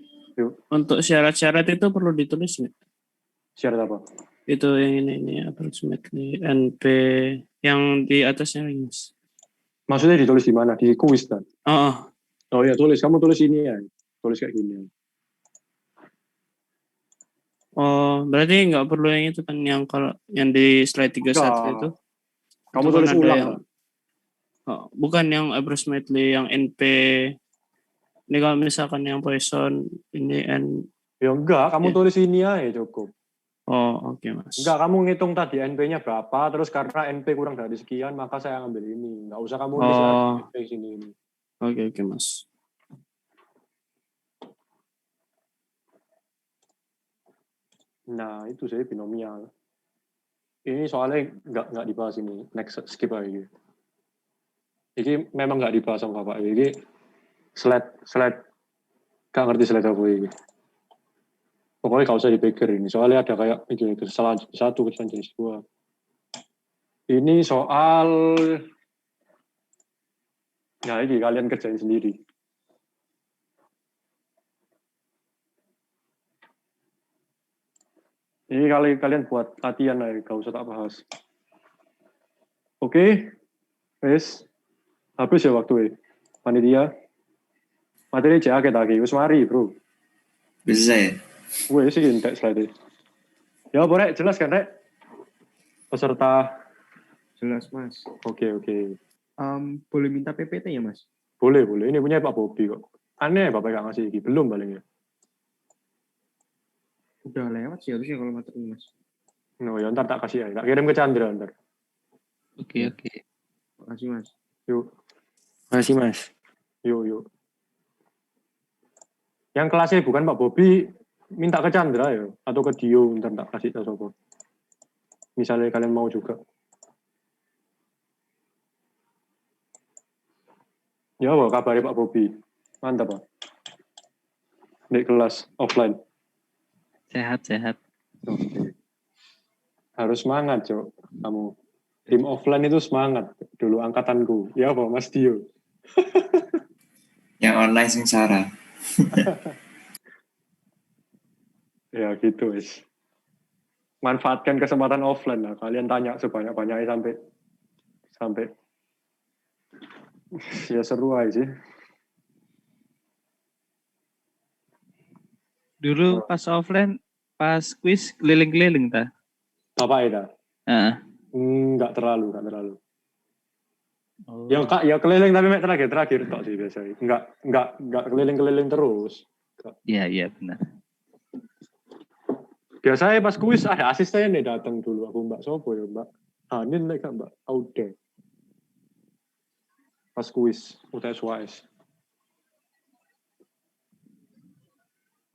G: Untuk syarat-syarat itu perlu ditulis nggak?
A: Syarat apa?
G: Itu yang ini approximately NP yang di atasnya Mas.
A: Maksudnya ditulis di mana? Di kuis kan? Oh ya, tulis. Kamu tulis ini ya. Tulis kayak gini.
G: Oh, berarti nggak perlu yang itu kan, yang kalau yang di slide 31 itu.
A: Kamu
G: itu
A: tulis
G: kan
A: ulang
G: yang, bukan yang approximately yang NP. Ini kalau misalkan yang Poisson ini N.
A: Ya enggak, kamu tulis ini aja cukup.
G: Oh, oke Mas.
A: Enggak, kamu ngitung tadi NP-nya berapa, terus karena NP kurang dari sekian, maka saya ambil ini. Enggak usah kamu tulis lagi NP sini.
G: Oke Mas.
A: Nah, itu saya binomial. Ini soalnya enggak dibahas ini. Next, skip aja. Ini memang enggak dibahas sama Bapak. Ini slide. Enggak ngerti slide apa ini. Pokoknya enggak usah dipikir ini. Soalnya ada kayak kesalahan jenis 1, kesalahan jenis 2. Ini soal... Nah, ini kalian kerjain sendiri. Ini kalian buat latihan aja, gak usah tak bahas. Oke, wes. Habis ya waktu panitia. Materi jaket lagi, wes mari bro.
P: Bisa ya?
A: Wes sih entek slide. Ya boleh, jelas kan Rek? Peserta.
K: Jelas Mas.
A: Oke.
K: Boleh minta PPT ya Mas?
A: Boleh. Ini punya Pak Bobi kok. Aneh Bapak gak ngasih ini, belum paling ya.
K: Udah lewat sih harusnya kalau materi Mas.
A: No, ya ntar tak kasih aja. Tak kirim ke Chandra ntar.
L: Oke.
K: Makasih Mas.
A: Yuk.
N: Makasih Mas.
A: Yuk. Yang kelasnya bukan Pak Bobi, minta ke Chandra ya, atau ke Dio, ntar tak kasih tahu sopo. Misalnya kalian mau juga. Ya, apa kabarnya Pak Bobi? Mantap Pak. Di kelas offline.
L: Sehat.
A: Oke. Harus semangat, Cok. Kamu. Tim offline itu semangat. Dulu angkatanku. Ya apa, Mas Dio?
P: Yang online sengsara.
A: Ya gitu, wis. Manfaatkan kesempatan offline lah. Kalian tanya sebanyak-banyaknya sampai ya seru aja sih.
L: Dulu pas offline, pas quiz keliling-keliling ta?
A: Bapak ya? Enggak terlalu.
L: Oh.
A: Ya keliling tapi terakhir tok sih biasanya. Enggak keliling-keliling terus.
L: Iya benar.
A: Biasanya pas kuis ada asisten nih datang dulu. Aku Mbak Sopo ya Mbak Hanin nih kan Mbak Aude. Pas kuis UTS-UAS.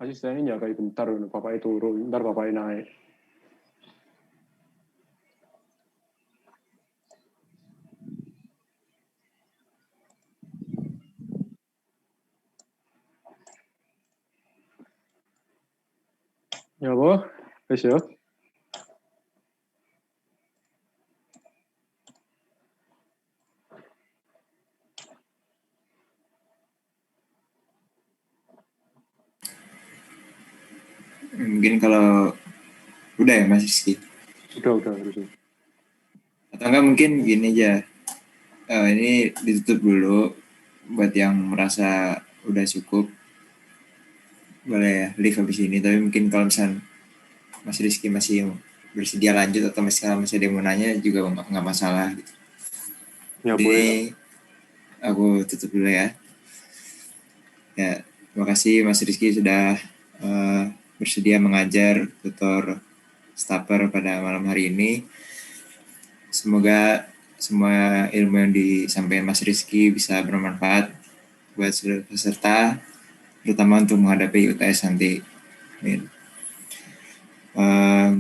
A: Asistennya jaga bentar, bapaknya turun, ntar bapaknya naik. Ya boh, wes ya.
P: Mungkin kalau udah ya Mas Rizky.
A: Udah.
P: Atau enggak mungkin gini aja. Ini ditutup dulu buat yang merasa udah cukup. Boleh ya, leave habis ini. Tapi mungkin kalau misalnya Mas Rizky masih bersedia lanjut atau masih ada yang mau nanya juga nggak masalah gitu.
A: Ya,
P: jadi
A: boleh.
P: Aku tutup dulu ya. Ya, terima kasih Mas Rizky sudah bersedia mengajar tutor staffer pada malam hari ini. Semoga semua ilmu yang disampaikan Mas Rizky bisa bermanfaat buat seluruh peserta, terutama untuk menghadapi UTS nanti. Amin.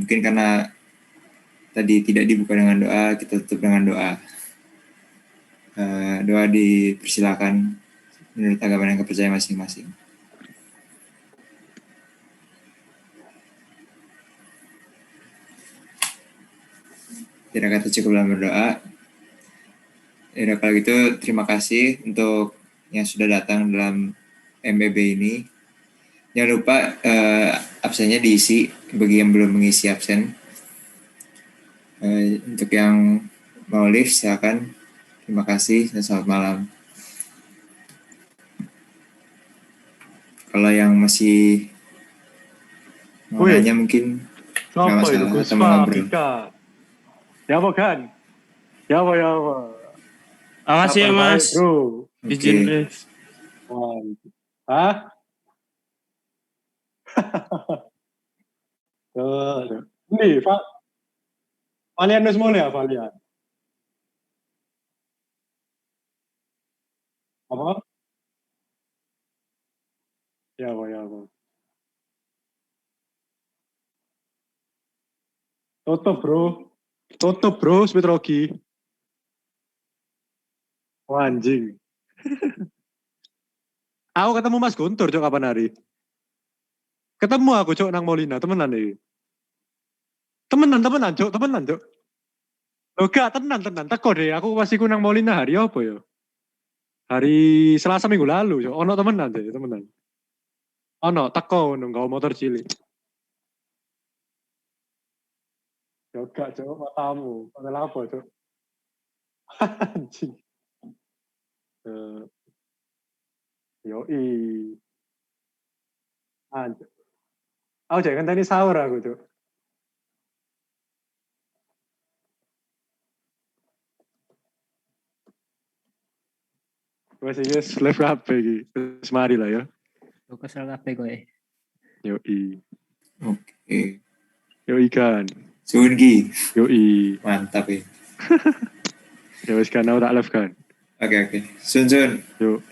P: Mungkin karena tadi tidak dibuka dengan doa, kita tutup dengan doa. Doa dipersilakan menurut agama dan kepercayaan masing-masing. Tidak kata cukup dalam berdoa. Ya, kalau gitu terima kasih untuk yang sudah datang dalam MBB ini. Jangan lupa absennya diisi bagi yang belum mengisi absen. Untuk yang mau live silakan. Terima kasih dan selamat malam. Kalau yang masih mau nanya mungkin nggak masalah atau mau ngobrol.
A: Ya apa kan? Ya apa.
G: Makasih ya Mas.
A: Bro.
G: Izin guys.
A: Hah? Ini Pak. Valian semua ya Valian. Apa? Ya apa. Tutup bro, Smitrogi. Anjing. Aku ketemu Mas Guntur cok kapan hari? Ketemu aku cok nang Molina, temenan nih. Temenan cok. Loh gak tenan. Teko deh, aku pasti ku nang Molina hari apa ya? Hari Selasa minggu lalu cok. Ono temenan. Ono teko nunggu motor cilik. Yo gak cok, matamu. Padahal apa cok? Anjing. Yoi. Anjir. Aku jangan tadi sahur aku tuh. Masih guys, live HP gitu. Semari lah ya.
C: Lu kesel HP gue.
P: Oke.
A: Yoi kan.
P: Sungi.
A: Yoi.
P: Mantap ya.
A: Ya wes kan, aku tak live kan.
P: Oke. Sun.
A: Yuk.